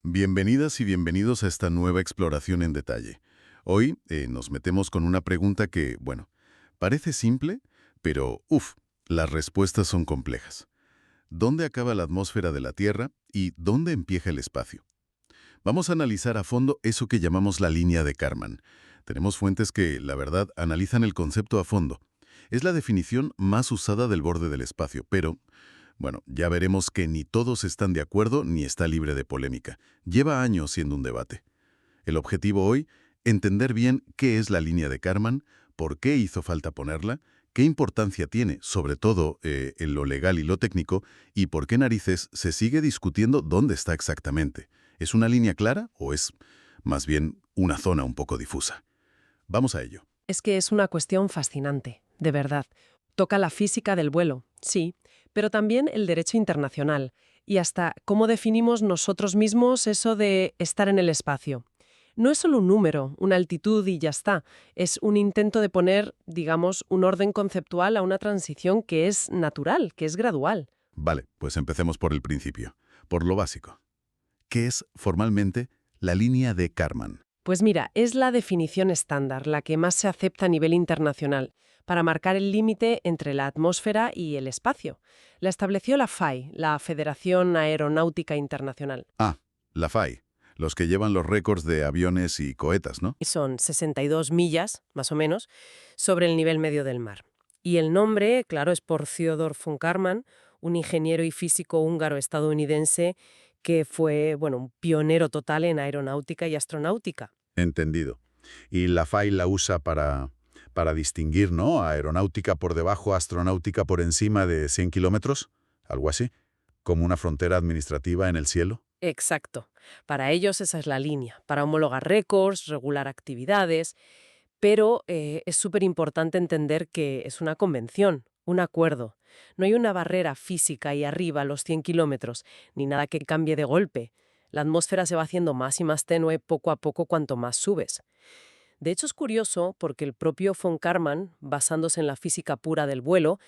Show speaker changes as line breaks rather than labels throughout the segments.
Bienvenidas y bienvenidos a esta nueva exploración en detalle. Hoy nos metemos con una pregunta que, bueno, parece simple, pero las respuestas son complejas. ¿Dónde acaba la atmósfera de la Tierra y dónde empieza el espacio? Vamos a analizar a fondo eso que llamamos la línea de Kármán. Tenemos fuentes que, la verdad, analizan el concepto a fondo. Es la definición más usada del borde del espacio, pero bueno, ya veremos que ni todos están de acuerdo ni está libre de polémica. Lleva años siendo un debate. El objetivo hoy, entender bien qué es la línea de Kármán, por qué hizo falta ponerla, qué importancia tiene, sobre todo en lo legal y lo técnico, y por qué narices se sigue discutiendo dónde está exactamente. ¿Es una línea clara o es más bien una zona un poco difusa? Vamos a ello.
Es que es una cuestión fascinante, de verdad. Toca la física del vuelo, sí, pero también el derecho internacional y hasta cómo definimos nosotros mismos eso de estar en el espacio. No es solo un número, una altitud y ya está. Es un intento de poner, digamos, un orden conceptual a una transición que es natural, que es gradual.
Vale, pues empecemos por el principio, por lo básico. ¿Qué es formalmente la línea de Kármán?
Pues mira, es la definición estándar, la que más se acepta a nivel internacional, para marcar el límite entre la atmósfera y el espacio. La estableció la FAI, la Federación Aeronáutica Internacional.
Ah, la FAI, los que llevan los récords de aviones y cohetas, ¿no?
Y son 62 millas, más o menos, sobre el nivel medio del mar. Y el nombre, claro, es por Theodor von Kármán, un ingeniero y físico húngaro-estadounidense que fue, bueno, un pionero total en aeronáutica y astronáutica.
Entendido. Y la FAI la usa para distinguir, ¿no? Aeronáutica por debajo, astronáutica por encima de 100 kilómetros, algo así, como una frontera administrativa en el cielo.
Exacto. Para ellos esa es la línea, para homologar récords, regular actividades, pero es súper importante entender que es una convención, un acuerdo. No hay una barrera física ahí arriba a los 100 kilómetros, ni nada que cambie de golpe. La atmósfera se va haciendo más y más tenue poco a poco cuanto más subes. De hecho, es curioso porque el propio von Kármán, basándose en la física pura del vuelo,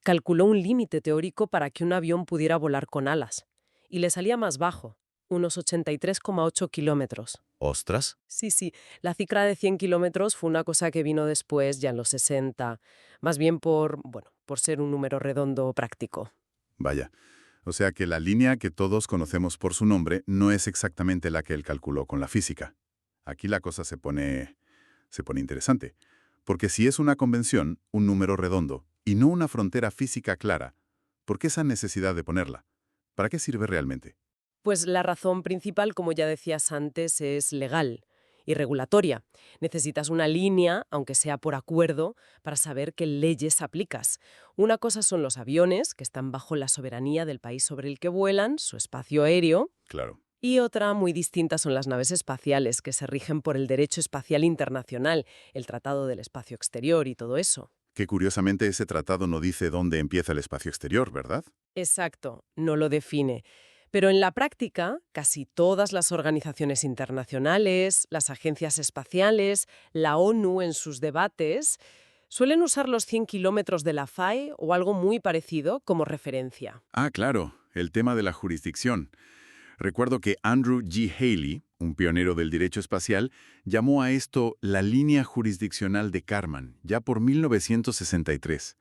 calculó un límite teórico para que un avión pudiera volar con alas. Y le salía más bajo, unos 83,8 kilómetros.
¿Ostras?
Sí, la cifra de 100 kilómetros fue una cosa que vino después, ya en los 60, más bien por ser un número redondo práctico.
Vaya. O sea que la línea que todos conocemos por su nombre no es exactamente la que él calculó con la física. Aquí la cosa se pone interesante. Porque si es una convención, un número redondo, y no una frontera física clara, ¿por qué esa necesidad de ponerla? ¿Para qué sirve realmente?
Pues la razón principal, como ya decías antes, es legal y regulatoria. Necesitas una línea, aunque sea por acuerdo, para saber qué leyes aplicas. Una cosa son los aviones, que están bajo la soberanía del país sobre el que vuelan, su espacio aéreo,
Claro.
y otra muy distinta son las naves espaciales, que se rigen por el derecho espacial internacional, el Tratado del Espacio Exterior y todo eso.
Que curiosamente ese tratado no dice dónde empieza el espacio exterior, ¿verdad?
Exacto, no lo define. Pero en la práctica, casi todas las organizaciones internacionales, las agencias espaciales, la ONU en sus debates, suelen usar los 100 kilómetros de la FAI o algo muy parecido como referencia.
Ah, claro, el tema de la jurisdicción. Recuerdo que Andrew G. Haley, un pionero del derecho espacial, llamó a esto la línea jurisdiccional de Kármán, ya por 1963.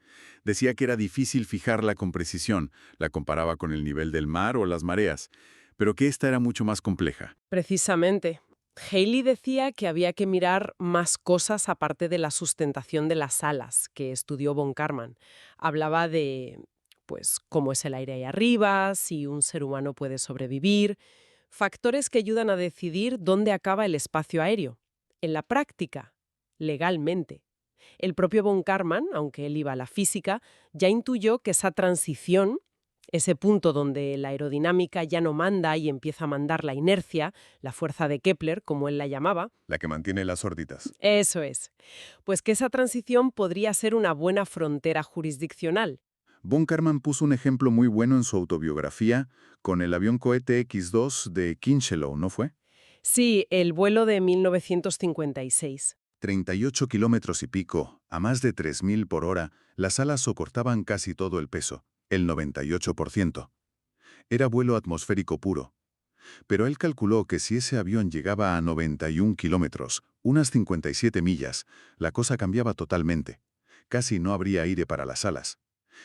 Decía que era difícil fijarla con precisión, la comparaba con el nivel del mar o las mareas, pero que esta era mucho más compleja.
Precisamente. Haley decía que había que mirar más cosas aparte de la sustentación de las alas que estudió von Kármán. Hablaba de, pues, cómo es el aire ahí arriba, si un ser humano puede sobrevivir, factores que ayudan a decidir dónde acaba el espacio aéreo. En la práctica, legalmente. El propio von Kármán, aunque él iba a la física, ya intuyó que esa transición, ese punto donde la aerodinámica ya no manda y empieza a mandar la inercia, la fuerza de Kepler, como él la llamaba,
La que mantiene las órbitas.
eso es, pues que esa transición podría ser una buena frontera jurisdiccional.
Von Kármán puso un ejemplo muy bueno en su autobiografía con el avión cohete X-2 de Kincheloe, ¿no fue?
Sí, el vuelo de 1956.
38 kilómetros y pico, a más de 3.000 por hora, las alas soportaban casi todo el peso, el 98%. Era vuelo atmosférico puro.
Pero él calculó que si ese avión llegaba a 91 kilómetros, unas 57 millas, la cosa cambiaba totalmente. Casi no habría aire para las alas.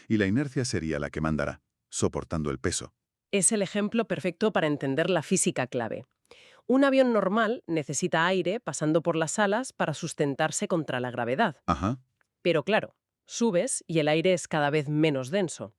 Y la inercia sería la que mandará, soportando el peso.
Es el ejemplo perfecto para entender la física clave. Un avión normal necesita aire pasando por las alas para sustentarse contra la gravedad.
Ajá,
Pero claro, subes y el aire es cada vez menos denso.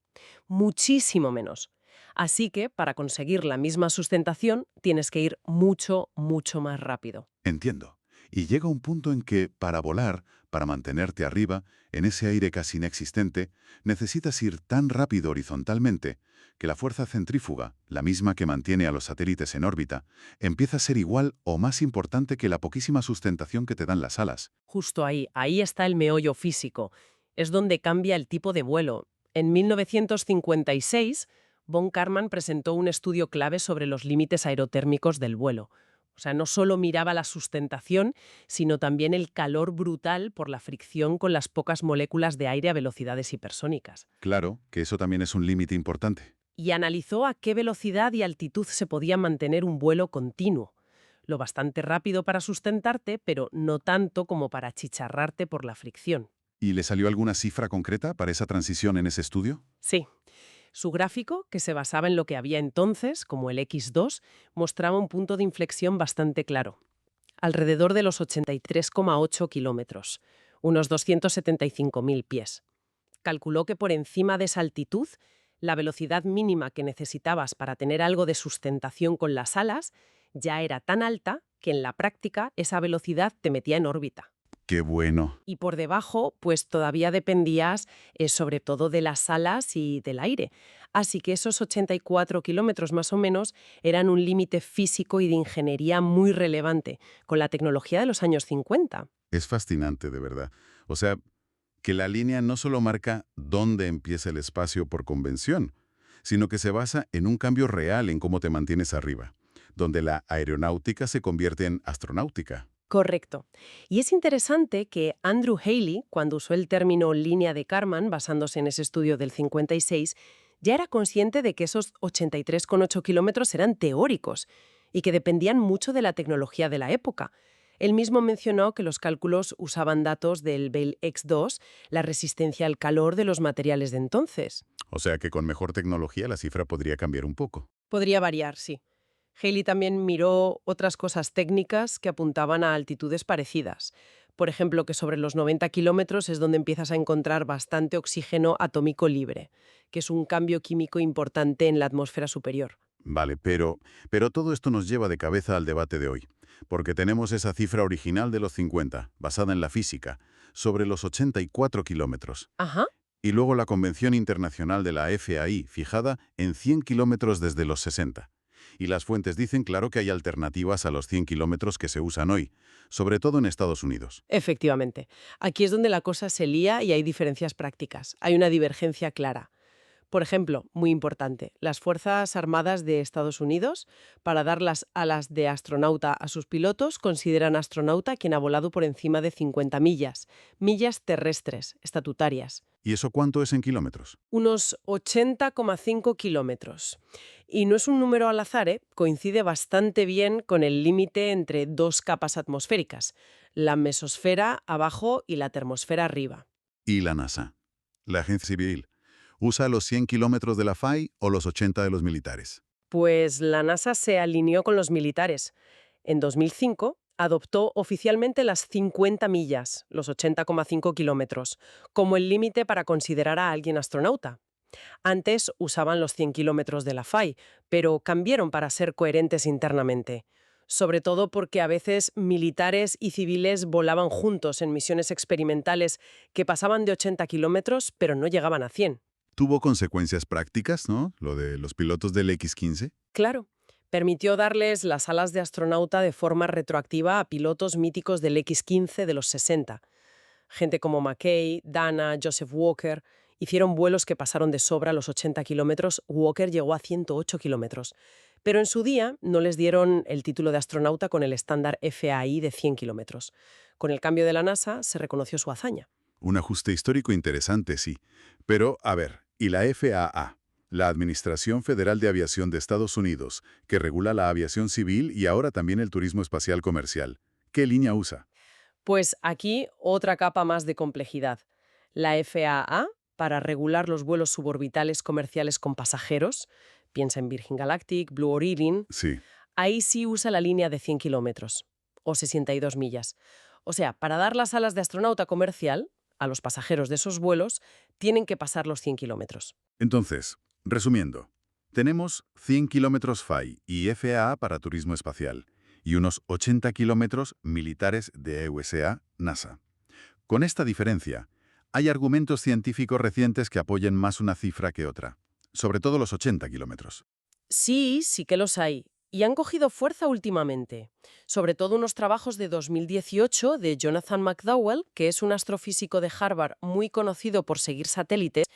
Muchísimo menos. Así que, para conseguir la misma sustentación, tienes que ir mucho, mucho más rápido.
entiendo. Y llega un punto en que, para volar, para mantenerte arriba, en ese aire casi inexistente, necesitas ir tan rápido horizontalmente que la fuerza centrífuga, la misma que mantiene a los satélites en órbita, empieza a ser igual o más importante que la poquísima sustentación que te dan las alas.
Justo ahí está el meollo físico. Es donde cambia el tipo de vuelo. En 1956, von Karman presentó un estudio clave sobre los límites aerotérmicos del vuelo. O sea, no solo miraba la sustentación, sino también el calor brutal por la fricción con las pocas moléculas de aire a velocidades hipersónicas.
Claro, que eso también es un límite importante.
Y analizó a qué velocidad y altitud se podía mantener un vuelo continuo. Lo bastante rápido para sustentarte, pero no tanto como para achicharrarte por la fricción.
¿Y le salió alguna cifra concreta para esa transición en ese estudio?
Sí. Su gráfico, que se basaba en lo que había entonces, como el X2, mostraba un punto de inflexión bastante claro. Alrededor de los 83,8 kilómetros, unos 275.000 pies. Calculó que por encima de esa altitud, la velocidad mínima que necesitabas para tener algo de sustentación con las alas ya era tan alta que en la práctica esa velocidad te metía en órbita.
¡Qué bueno!
Y por debajo, pues todavía dependías sobre todo de las alas y del aire. Así que esos 84 kilómetros más o menos eran un límite físico y de ingeniería muy relevante, con la tecnología de los años 50.
Es fascinante, de verdad. O sea, que la línea no solo marca dónde empieza el espacio por convención, sino que se basa en un cambio real en cómo te mantienes arriba, donde la aeronáutica se convierte en astronáutica.
Correcto. Y es interesante que Andrew Haley, cuando usó el término línea de Karman, basándose en ese estudio del 56, ya era consciente de que esos 83,8 kilómetros eran teóricos y que dependían mucho de la tecnología de la época. Él mismo mencionó que los cálculos usaban datos del Bell X2, la resistencia al calor de los materiales de entonces.
O sea que con mejor tecnología la cifra podría cambiar un poco.
Podría variar, sí. Haley también miró otras cosas técnicas que apuntaban a altitudes parecidas. Por ejemplo, que sobre los 90 kilómetros es donde empiezas a encontrar bastante oxígeno atómico libre, que es un cambio químico importante en la atmósfera superior.
Vale, pero todo esto nos lleva de cabeza al debate de hoy, porque tenemos esa cifra original de los 50, basada en la física, sobre los 84 kilómetros.
Ajá.
Y luego la Convención Internacional de la FAI, fijada en 100 kilómetros desde los 60. Y las fuentes dicen, claro, que hay alternativas a los 100 kilómetros que se usan hoy, sobre todo en Estados Unidos.
Efectivamente. Aquí es donde la cosa se lía y hay diferencias prácticas. Hay una divergencia clara. Por ejemplo, muy importante, las Fuerzas Armadas de Estados Unidos, para dar las alas de astronauta a sus pilotos, consideran astronauta quien ha volado por encima de 50 millas, millas terrestres, estatutarias.
¿Y eso cuánto es en kilómetros?
Unos 80,5 kilómetros. Y no es un número al azar, ¿eh? Coincide bastante bien con el límite entre dos capas atmosféricas, la mesosfera abajo y la termosfera arriba.
¿Y la NASA? La agencia civil. ¿Usa los 100 kilómetros de la FAI o los 80 de los militares?
Pues la NASA se alineó con los militares. En 2005 adoptó oficialmente las 50 millas, los 80,5 kilómetros, como el límite para considerar a alguien astronauta. Antes usaban los 100 kilómetros de la FAI, pero cambiaron para ser coherentes internamente. Sobre todo porque a veces militares y civiles volaban juntos en misiones experimentales que pasaban de 80 kilómetros, pero no llegaban a 100.
Tuvo consecuencias prácticas, ¿no? Lo de los pilotos del X-15.
Claro, permitió darles las alas de astronauta de forma retroactiva a pilotos míticos del X-15 de los 60. Gente como McKay, Dana, Joseph Walker hicieron vuelos que pasaron de sobra los 80 kilómetros. Walker llegó a 108 kilómetros. Pero en su día no les dieron el título de astronauta con el estándar FAI de 100 kilómetros. Con el cambio de la NASA se reconoció su hazaña.
Un ajuste histórico interesante, sí. Pero, a ver, ¿y la FAA?
La Administración Federal de Aviación de Estados Unidos, que regula la aviación civil y ahora también el turismo espacial comercial. ¿Qué línea usa?
Pues aquí otra capa más de complejidad. La FAA, para regular los vuelos suborbitales comerciales con pasajeros, piensa en Virgin Galactic, Blue Origin,
Sí.
ahí sí usa la línea de 100 kilómetros o 62 millas. O sea, para dar las alas de astronauta comercial a los pasajeros de esos vuelos, tienen que pasar los 100 kilómetros.
Entonces, resumiendo, tenemos 100 kilómetros FAI y FAA para turismo espacial y unos 80 kilómetros militares de EUSA, NASA. Con esta diferencia, hay argumentos científicos recientes que apoyen más una cifra que otra, sobre todo los 80 kilómetros.
Sí, sí que los hay. Y han cogido fuerza últimamente. Sobre todo unos trabajos de 2018 de Jonathan McDowell, que es un astrofísico de Harvard muy conocido por seguir satélites,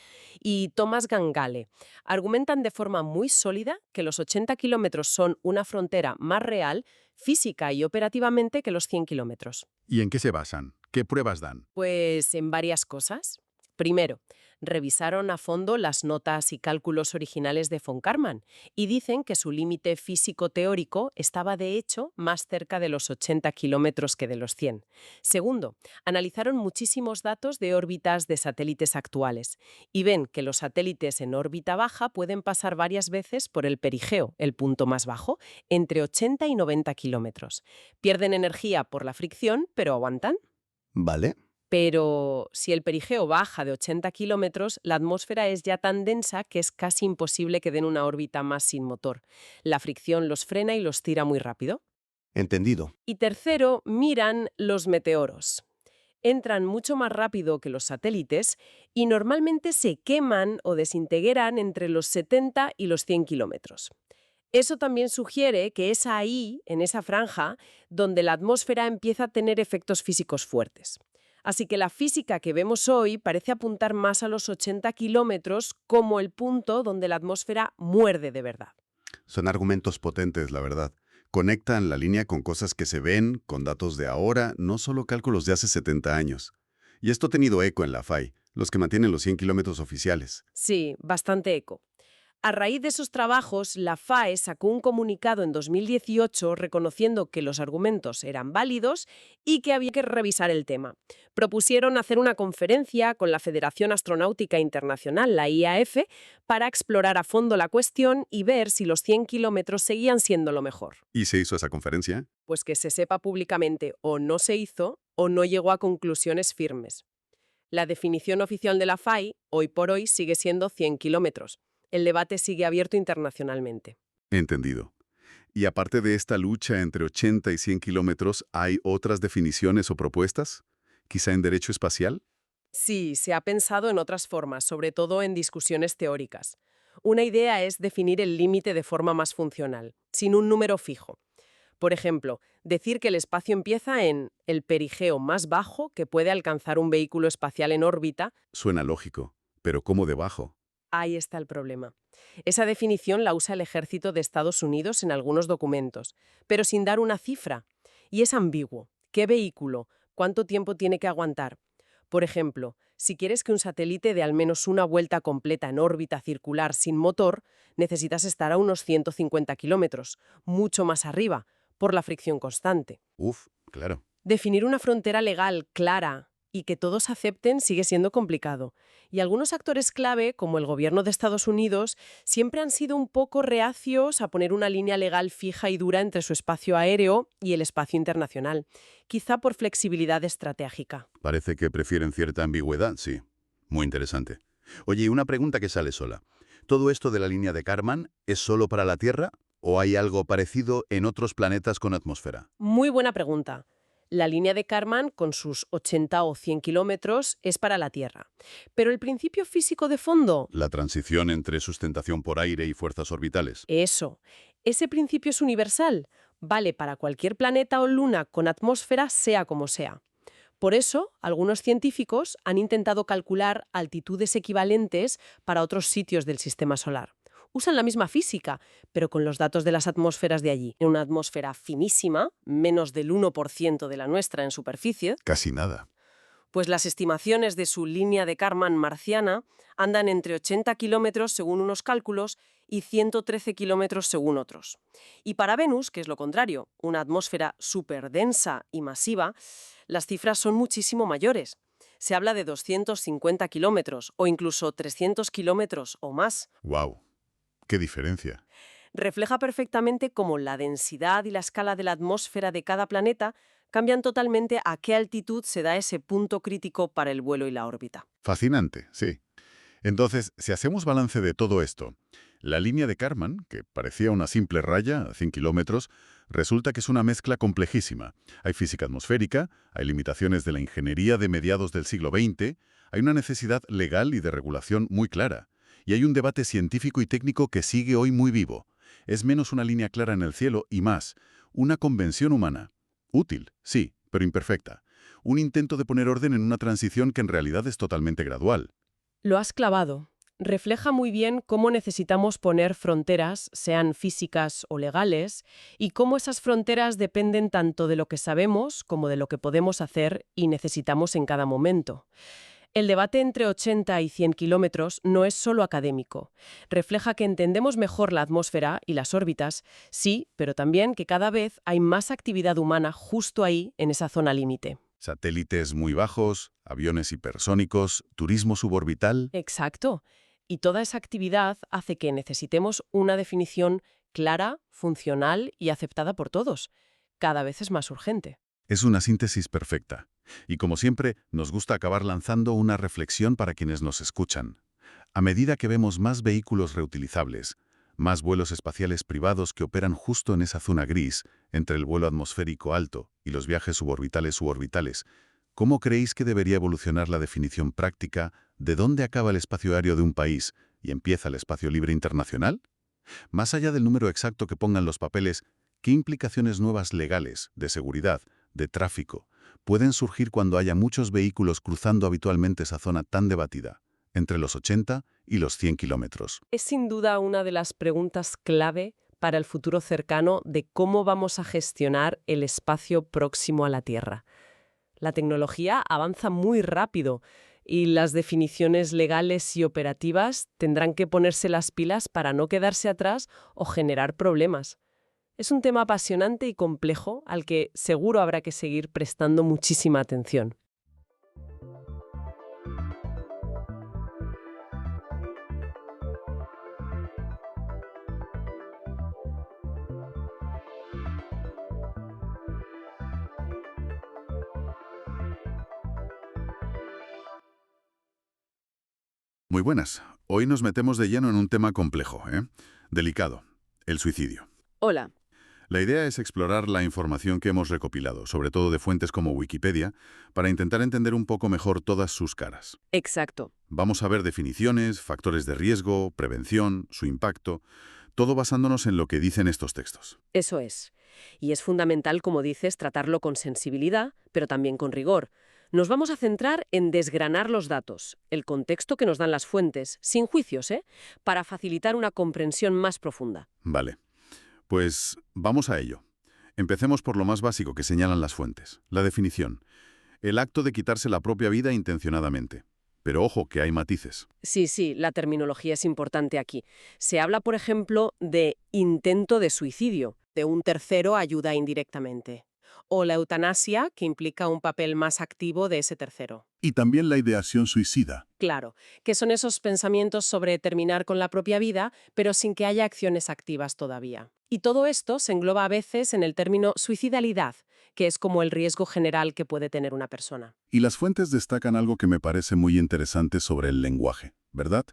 y Thomas Gangale. Argumentan de forma muy sólida que los 80 kilómetros son una frontera más real, física y operativamente, que los 100 kilómetros.
¿Y en qué se basan? ¿Qué pruebas dan?
Pues en varias cosas. Primero, revisaron a fondo las notas y cálculos originales de von Karman y dicen que su límite físico-teórico estaba de hecho más cerca de los 80 kilómetros que de los 100. Segundo, analizaron muchísimos datos de órbitas de satélites actuales y ven que los satélites en órbita baja pueden pasar varias veces por el perigeo, el punto más bajo, entre 80 y 90 kilómetros. Pierden energía por la fricción, pero aguantan.
Vale.
Pero si el perigeo baja de 80 kilómetros, la atmósfera es ya tan densa que es casi imposible que den una órbita más sin motor. La fricción los frena y los tira muy rápido.
Entendido.
Y tercero, miran los meteoros. Entran mucho más rápido que los satélites y normalmente se queman o desintegran entre los 70 y los 100 kilómetros. Eso también sugiere que es ahí, en esa franja, donde la atmósfera empieza a tener efectos físicos fuertes. Así que la física que vemos hoy parece apuntar más a los 80 kilómetros como el punto donde la atmósfera muerde de verdad.
Son argumentos potentes, la verdad. Conectan la línea con cosas que se ven, con datos de ahora, no solo cálculos de hace 70 años. Y esto ha tenido eco en la FAI, los que mantienen los 100 kilómetros oficiales.
Sí, bastante eco. A raíz de esos trabajos, la FAE sacó un comunicado en 2018 reconociendo que los argumentos eran válidos y que había que revisar el tema. Propusieron hacer una conferencia con la Federación Astronáutica Internacional, la IAF, para explorar a fondo la cuestión y ver si los 100 kilómetros seguían siendo lo mejor.
¿Y se hizo esa conferencia?
Pues que se sepa públicamente o no se hizo o no llegó a conclusiones firmes. La definición oficial de la FAI, hoy por hoy, sigue siendo 100 kilómetros. El debate sigue abierto internacionalmente.
Entendido. Y aparte de esta lucha entre 80 y 100 kilómetros, ¿hay otras definiciones o propuestas? ¿Quizá en derecho espacial?
Sí, se ha pensado en otras formas, sobre todo en discusiones teóricas. Una idea es definir el límite de forma más funcional, sin un número fijo. Por ejemplo, decir que el espacio empieza en el perigeo más bajo que puede alcanzar un vehículo espacial en órbita.
Suena lógico, pero ¿cómo debajo?
Ahí está el problema. Esa definición la usa el ejército de Estados Unidos en algunos documentos, pero sin dar una cifra. Y es ambiguo. ¿Qué vehículo? ¿Cuánto tiempo tiene que aguantar? Por ejemplo, si quieres que un satélite dé al menos una vuelta completa en órbita circular sin motor, necesitas estar a unos 150 kilómetros, mucho más arriba, por la fricción constante.
Uf, claro.
Definir una frontera legal clara y que todos acepten sigue siendo complicado. Y algunos actores clave, como el gobierno de Estados Unidos, siempre han sido un poco reacios a poner una línea legal fija y dura entre su espacio aéreo y el espacio internacional, quizá por flexibilidad estratégica.
Parece que prefieren cierta ambigüedad, sí. Muy interesante. Oye, y una pregunta que sale sola. ¿Todo esto de la línea de Karman es solo para la Tierra o hay algo parecido en otros planetas con atmósfera?
Muy buena pregunta. La línea de Karman, con sus 80 o 100 kilómetros, es para la Tierra. Pero el principio físico de fondo,
La transición entre sustentación por aire y fuerzas orbitales.
eso, ese principio es universal. Vale para cualquier planeta o luna con atmósfera, sea como sea. Por eso, algunos científicos han intentado calcular altitudes equivalentes para otros sitios del sistema solar. Usan la misma física, pero con los datos de las atmósferas de allí. En una atmósfera finísima, menos del 1% de la nuestra en superficie,
Casi nada.
Pues las estimaciones de su línea de Kármán marciana andan entre 80 kilómetros según unos cálculos y 113 kilómetros según otros. Y para Venus, que es lo contrario, una atmósfera súper densa y masiva, las cifras son muchísimo mayores. Se habla de 250 kilómetros o incluso 300 kilómetros o más.
¡Wow! ¡Qué diferencia!
Refleja perfectamente cómo la densidad y la escala de la atmósfera de cada planeta cambian totalmente a qué altitud se da ese punto crítico para el vuelo y la órbita.
Fascinante, sí. Entonces, si hacemos balance de todo esto, la línea de Kármán, que parecía una simple raya a 100 kilómetros, resulta que es una mezcla complejísima. Hay física atmosférica, hay limitaciones de la ingeniería de mediados del siglo XX, hay una necesidad legal y de regulación muy clara, y hay un debate científico y técnico que sigue hoy muy vivo. Es menos una línea clara en el cielo y más, una convención humana. Útil, sí, pero imperfecta. Un intento de poner orden en una transición que en realidad es totalmente gradual.
Lo has clavado. Refleja muy bien cómo necesitamos poner fronteras, sean físicas o legales, y cómo esas fronteras dependen tanto de lo que sabemos como de lo que podemos hacer y necesitamos en cada momento. El debate entre 80 y 100 kilómetros no es solo académico. Refleja que entendemos mejor la atmósfera y las órbitas, sí, pero también que cada vez hay más actividad humana justo ahí, en esa zona límite.
Satélites muy bajos, aviones hipersónicos, turismo suborbital.
Exacto. Y toda esa actividad hace que necesitemos una definición clara, funcional y aceptada por todos. Cada vez es más urgente.
Es una síntesis perfecta. Y como siempre, nos gusta acabar lanzando una reflexión para quienes nos escuchan. A medida que vemos más vehículos reutilizables, más vuelos espaciales privados que operan justo en esa zona gris, entre el vuelo atmosférico alto y los viajes suborbitales, ¿cómo creéis que debería evolucionar la definición práctica de dónde acaba el espacio aéreo de un país y empieza el espacio libre internacional? Más allá del número exacto que pongan los papeles, ¿qué implicaciones nuevas legales, de seguridad, de tráfico, pueden surgir cuando haya muchos vehículos cruzando habitualmente esa zona tan debatida, entre los 80 y los 100 kilómetros?
Es sin duda una de las preguntas clave para el futuro cercano de cómo vamos a gestionar el espacio próximo a la Tierra. La tecnología avanza muy rápido y las definiciones legales y operativas tendrán que ponerse las pilas para no quedarse atrás o generar problemas. Es un tema apasionante y complejo al que seguro habrá que seguir prestando muchísima atención.
Muy buenas. Hoy nos metemos de lleno en un tema complejo, delicado, el suicidio.
Hola.
La idea es explorar la información que hemos recopilado, sobre todo de fuentes como Wikipedia, para intentar entender un poco mejor todas sus caras.
Exacto.
Vamos a ver definiciones, factores de riesgo, prevención, su impacto, todo basándonos en lo que dicen estos textos.
Eso es. Y es fundamental, como dices, tratarlo con sensibilidad, pero también con rigor. Nos vamos a centrar en desgranar los datos, el contexto que nos dan las fuentes, sin juicios, para facilitar una comprensión más profunda.
Vale. Pues vamos a ello. Empecemos por lo más básico que señalan las fuentes, la definición. El acto de quitarse la propia vida intencionadamente. Pero ojo, que hay matices.
Sí, la terminología es importante aquí. Se habla, por ejemplo, de intento de suicidio, de un tercero ayuda indirectamente. O la eutanasia, que implica un papel más activo de ese tercero.
Y también la ideación suicida.
Claro, que son esos pensamientos sobre terminar con la propia vida, pero sin que haya acciones activas todavía. Y todo esto se engloba a veces en el término suicidalidad, que es como el riesgo general que puede tener una persona.
Y las fuentes destacan algo que me parece muy interesante sobre el lenguaje, ¿verdad?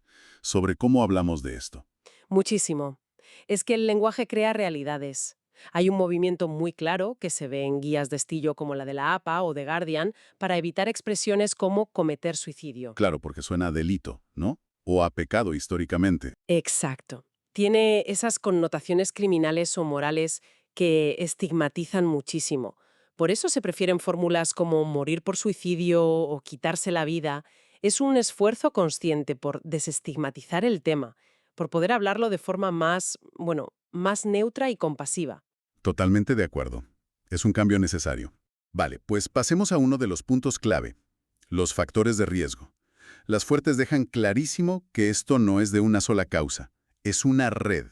Sobre cómo hablamos de esto.
Muchísimo. Es que el lenguaje crea realidades. Hay un movimiento muy claro que se ve en guías de estilo como la de la APA o de Guardian para evitar expresiones como cometer suicidio.
Claro, porque suena a delito, ¿no? O a pecado históricamente.
Exacto. Tiene esas connotaciones criminales o morales que estigmatizan muchísimo. Por eso se prefieren fórmulas como morir por suicidio o quitarse la vida. Es un esfuerzo consciente por desestigmatizar el tema, por poder hablarlo de forma más neutra y compasiva.
Totalmente de acuerdo. Es un cambio necesario. Vale, pues pasemos a uno de los puntos clave,
Los factores de riesgo. Las fuentes dejan clarísimo que esto no es de una sola causa. Es una red,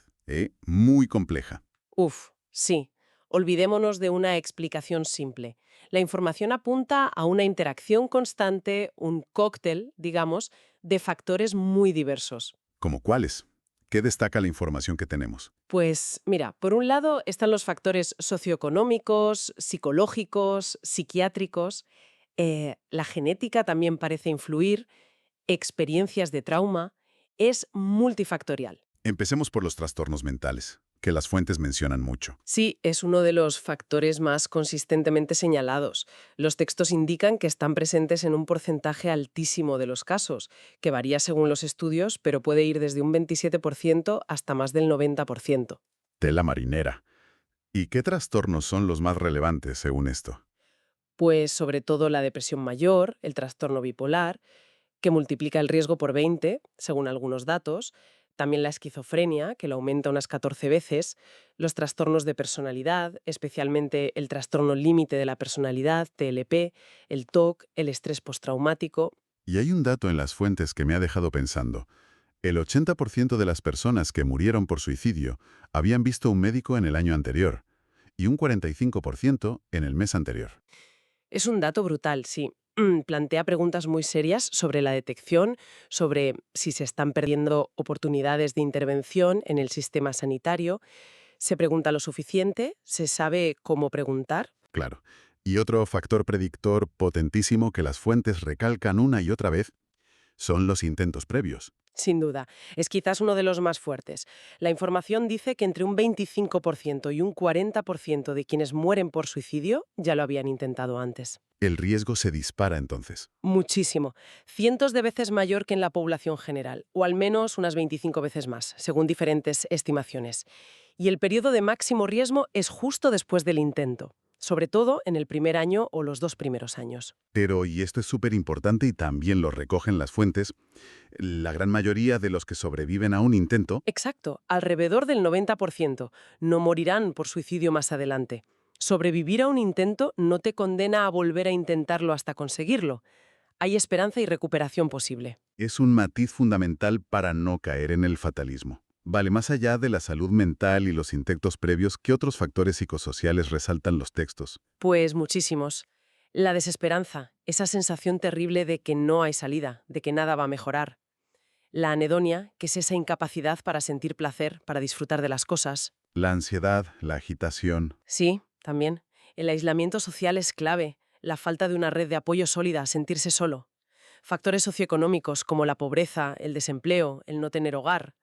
muy compleja.
Uf, sí. Olvidémonos de una explicación simple. La información apunta a una interacción constante, un cóctel, digamos, de factores muy diversos.
¿Cómo cuáles? ¿Qué destaca la información que tenemos?
Pues mira, por un lado están los factores socioeconómicos, psicológicos, psiquiátricos. La genética también parece influir, experiencias de trauma. Es multifactorial.
Empecemos por los trastornos mentales, que las fuentes mencionan mucho.
Sí, es uno de los factores más consistentemente señalados. Los textos indican que están presentes en un porcentaje altísimo de los casos, que varía según los estudios, pero puede ir desde un 27% hasta más del 90%.
Tela marinera. ¿Y qué trastornos son los más relevantes según esto?
Pues sobre todo la depresión mayor, el trastorno bipolar, que multiplica el riesgo por 20, según algunos datos, también la esquizofrenia, que lo aumenta unas 14 veces, los trastornos de personalidad, especialmente el trastorno límite de la personalidad, TLP, el TOC, el estrés postraumático.
Y hay un dato en las fuentes que me ha dejado pensando. El 80% de las personas que murieron por suicidio habían visto un médico en el año anterior y un 45% en el mes anterior.
Es un dato brutal, sí. Plantea preguntas muy serias sobre la detección, sobre si se están perdiendo oportunidades de intervención en el sistema sanitario. ¿Se pregunta lo suficiente? ¿Se sabe cómo preguntar?
Claro. Y otro factor predictor potentísimo que las fuentes recalcan una y otra vez son los intentos previos.
Sin duda, es quizás uno de los más fuertes. La información dice que entre un 25% y un 40% de quienes mueren por suicidio ya lo habían intentado antes.
El riesgo se dispara entonces.
Muchísimo. Cientos de veces mayor que en la población general, o al menos unas 25 veces más, según diferentes estimaciones. Y el periodo de máximo riesgo es justo después del intento, sobre todo en el primer año o los 2 primeros años.
Pero, y esto es súper importante y también lo recogen las fuentes, la gran mayoría de los que sobreviven a un intento,
Exacto, alrededor del 90% no morirán por suicidio más adelante. Sobrevivir a un intento no te condena a volver a intentarlo hasta conseguirlo. Hay esperanza y recuperación posible.
es un matiz fundamental para no caer en el fatalismo. Vale, más allá de la salud mental y los intentos previos, ¿qué otros factores psicosociales resaltan los textos?
Pues muchísimos. La desesperanza, esa sensación terrible de que no hay salida, de que nada va a mejorar. La anedonia, que es esa incapacidad para sentir placer, para disfrutar de las cosas.
La ansiedad, la agitación.
Sí, también. El aislamiento social es clave, la falta de una red de apoyo sólida, sentirse solo. Factores socioeconómicos como la pobreza, el desempleo, el no tener hogar,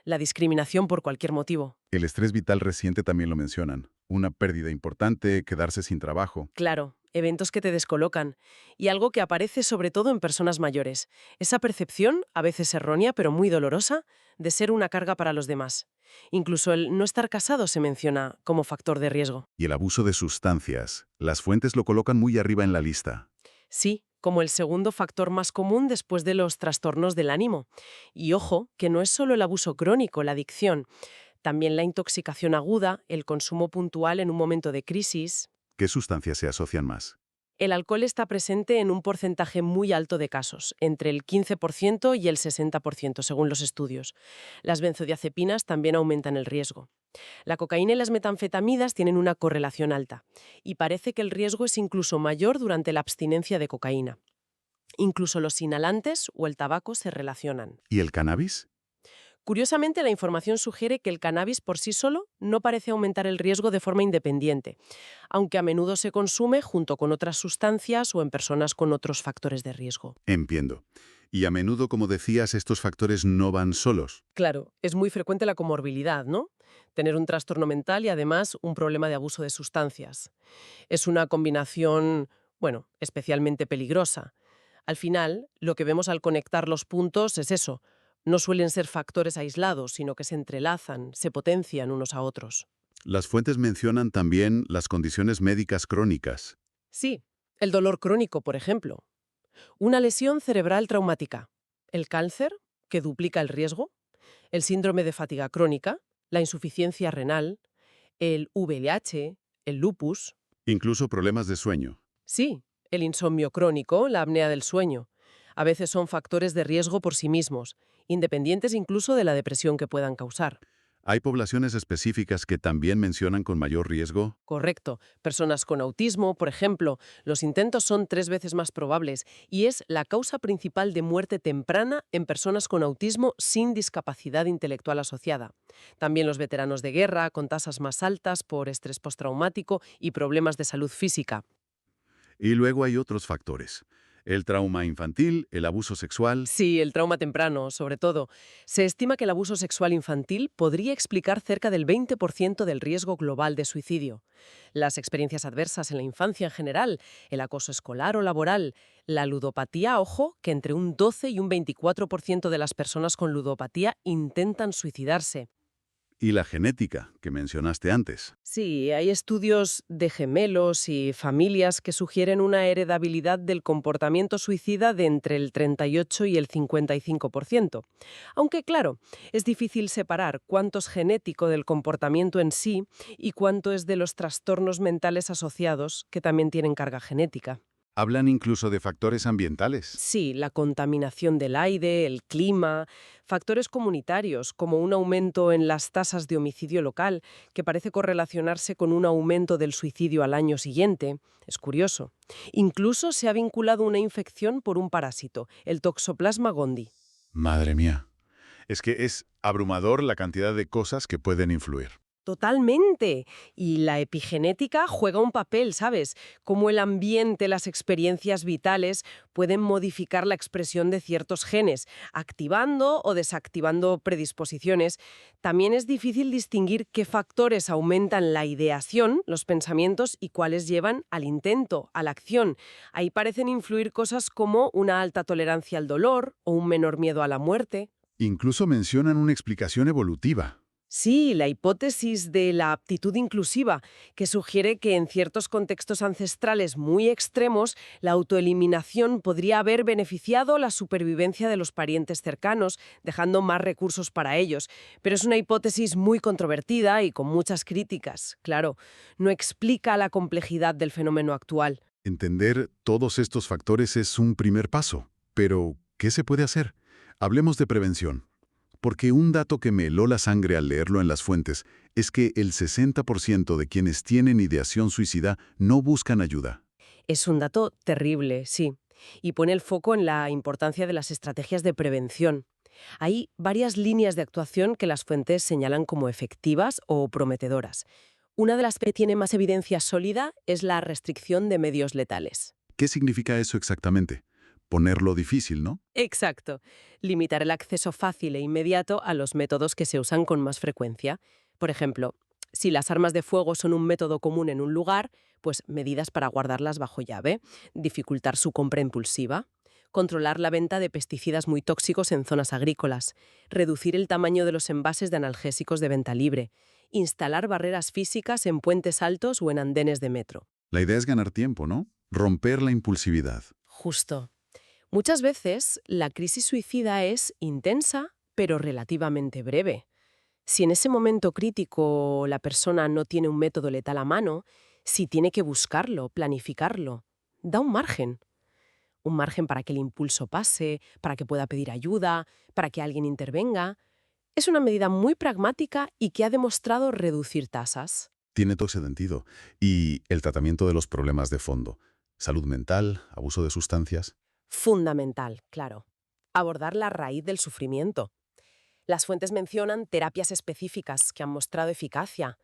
la discriminación por cualquier motivo.
El estrés vital reciente también lo mencionan. Una pérdida importante, quedarse sin trabajo.
Claro, eventos que te descolocan. Y algo que aparece sobre todo en personas mayores. Esa percepción, a veces errónea pero muy dolorosa, de ser una carga para los demás. Incluso el no estar casado se menciona como factor de riesgo.
Y el abuso de sustancias. Las fuentes lo colocan muy arriba en la lista.
Sí, como el segundo factor más común después de los trastornos del ánimo. Y ojo, que no es solo el abuso crónico, la adicción. También la intoxicación aguda, el consumo puntual en un momento de crisis.
¿Qué sustancias se asocian más?
El alcohol está presente en un porcentaje muy alto de casos, entre el 15% y el 60%, según los estudios. Las benzodiazepinas también aumentan el riesgo. La cocaína y las metanfetamidas tienen una correlación alta, y parece que el riesgo es incluso mayor durante la abstinencia de cocaína. Incluso los inhalantes o el tabaco se relacionan.
¿Y el cannabis?
Curiosamente, la información sugiere que el cannabis por sí solo no parece aumentar el riesgo de forma independiente, aunque a menudo se consume junto con otras sustancias o en personas con otros factores de riesgo.
Entiendo. Y a menudo, como decías, estos factores no van solos.
Claro, es muy frecuente la comorbilidad, ¿no? Tener un trastorno mental y además un problema de abuso de sustancias. Es una combinación, bueno, especialmente peligrosa. Al final, lo que vemos al conectar los puntos es eso. No suelen ser factores aislados, sino que se entrelazan, se potencian unos a otros.
Las fuentes mencionan también las condiciones médicas crónicas.
Sí, el dolor crónico, por ejemplo. Una lesión cerebral traumática. El cáncer, que duplica el riesgo. El síndrome de fatiga crónica. La insuficiencia renal. El VIH. El lupus.
Incluso problemas de sueño.
Sí, el insomnio crónico, la apnea del sueño. A veces son factores de riesgo por sí mismos, independientes incluso de la depresión que puedan causar.
¿Hay poblaciones específicas que también mencionan con mayor riesgo?
Correcto. Personas con autismo, por ejemplo, los intentos son 3 veces más probables y es la causa principal de muerte temprana en personas con autismo sin discapacidad intelectual asociada. También los veteranos de guerra, con tasas más altas por estrés postraumático y problemas de salud física.
Y luego hay otros factores. El trauma infantil, el abuso sexual.
Sí, el trauma temprano, sobre todo. Se estima que el abuso sexual infantil podría explicar cerca del 20% del riesgo global de suicidio. Las experiencias adversas en la infancia en general, el acoso escolar o laboral, la ludopatía, ojo, que entre un 12 y un 24% de las personas con ludopatía intentan suicidarse.
Y la genética, que mencionaste antes.
Sí, hay estudios de gemelos y familias que sugieren una heredabilidad del comportamiento suicida de entre el 38 y el 55%. Aunque, claro, es difícil separar cuánto es genético del comportamiento en sí y cuánto es de los trastornos mentales asociados, que también tienen carga genética.
Hablan incluso de factores ambientales.
Sí, la contaminación del aire, el clima, factores comunitarios como un aumento en las tasas de homicidio local, que parece correlacionarse con un aumento del suicidio al año siguiente. Es curioso. Incluso se ha vinculado una infección por un parásito, el Toxoplasma gondii.
Madre mía. Es que es abrumador la cantidad de cosas que pueden influir.
Totalmente. Y la epigenética juega un papel, ¿sabes? Cómo el ambiente, las experiencias vitales pueden modificar la expresión de ciertos genes, activando o desactivando predisposiciones. También es difícil distinguir qué factores aumentan la ideación, los pensamientos, y cuáles llevan al intento, a la acción. Ahí parecen influir cosas como una alta tolerancia al dolor o un menor miedo a la muerte.
Incluso mencionan una explicación evolutiva.
Sí, la hipótesis de la aptitud inclusiva, que sugiere que en ciertos contextos ancestrales muy extremos, la autoeliminación podría haber beneficiado la supervivencia de los parientes cercanos, dejando más recursos para ellos. Pero es una hipótesis muy controvertida y con muchas críticas. Claro, no explica la complejidad del fenómeno actual.
Entender todos estos factores es un primer paso. Pero, ¿qué se puede hacer? Hablemos de prevención. Porque un dato que me heló la sangre al leerlo en las fuentes es que el 60% de quienes tienen ideación suicida no buscan ayuda.
Es un dato terrible, sí, y pone el foco en la importancia de las estrategias de prevención. Hay varias líneas de actuación que las fuentes señalan como efectivas o prometedoras. Una de las que tiene más evidencia sólida es la restricción de medios letales.
¿Qué significa eso exactamente? Ponerlo difícil, ¿no?
Exacto. Limitar el acceso fácil e inmediato a los métodos que se usan con más frecuencia. Por ejemplo, si las armas de fuego son un método común en un lugar, pues medidas para guardarlas bajo llave, dificultar su compra impulsiva, controlar la venta de pesticidas muy tóxicos en zonas agrícolas, reducir el tamaño de los envases de analgésicos de venta libre, instalar barreras físicas en puentes altos o en andenes de metro.
La idea es ganar tiempo, ¿no? Romper la impulsividad.
Justo. Muchas veces la crisis suicida es intensa, pero relativamente breve. Si en ese momento crítico la persona no tiene un método letal a mano, si tiene que buscarlo, planificarlo, da un margen. Un margen para que el impulso pase, para que pueda pedir ayuda, para que alguien intervenga. Es una medida muy pragmática y que ha demostrado reducir tasas.
Tiene todo sentido. ¿Y el tratamiento de los problemas de fondo? ¿Salud mental? ¿Abuso de sustancias?
Fundamental, claro. Abordar la raíz del sufrimiento. Las fuentes mencionan terapias específicas que han mostrado eficacia.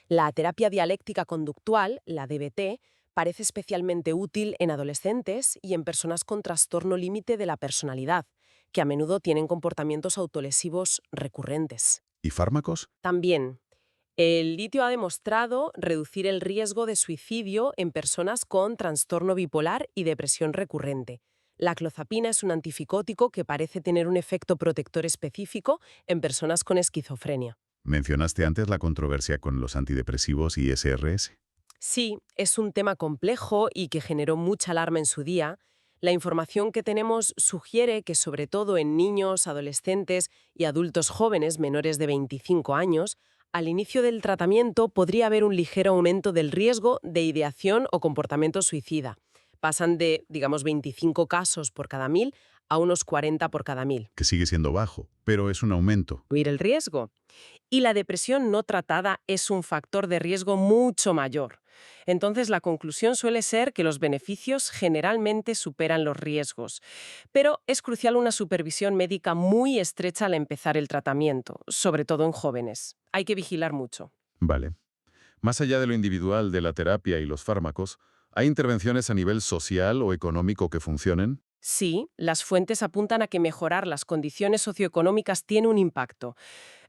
La terapia dialéctica conductual, la DBT, parece especialmente útil en adolescentes y en personas con trastorno límite de la personalidad, que a menudo tienen comportamientos autolesivos recurrentes.
¿Y fármacos?
También, el litio ha demostrado reducir el riesgo de suicidio en personas con trastorno bipolar y depresión recurrente. La clozapina es un antificótico que parece tener un efecto protector específico en personas con esquizofrenia.
Mencionaste antes la controversia con los antidepresivos y SRS.
Sí, es un tema complejo y que generó mucha alarma en su día. La información que tenemos sugiere que, sobre todo en niños, adolescentes y adultos jóvenes menores de 25 años, al inicio del tratamiento podría haber un ligero aumento del riesgo de ideación o comportamiento suicida. Pasan de, digamos, 25 casos por cada 1.000 a unos 40 por cada 1.000.
Que sigue siendo bajo, pero es un aumento.
Huir el riesgo. Y la depresión no tratada es un factor de riesgo mucho mayor. Entonces, la conclusión suele ser que los beneficios generalmente superan los riesgos. Pero es crucial una supervisión médica muy estrecha al empezar el tratamiento, sobre todo en jóvenes. Hay que vigilar mucho.
Vale. Más allá de lo individual de la terapia y los fármacos, ¿hay intervenciones a nivel social o económico que funcionen?
Sí, las fuentes apuntan a que mejorar las condiciones socioeconómicas tiene un impacto.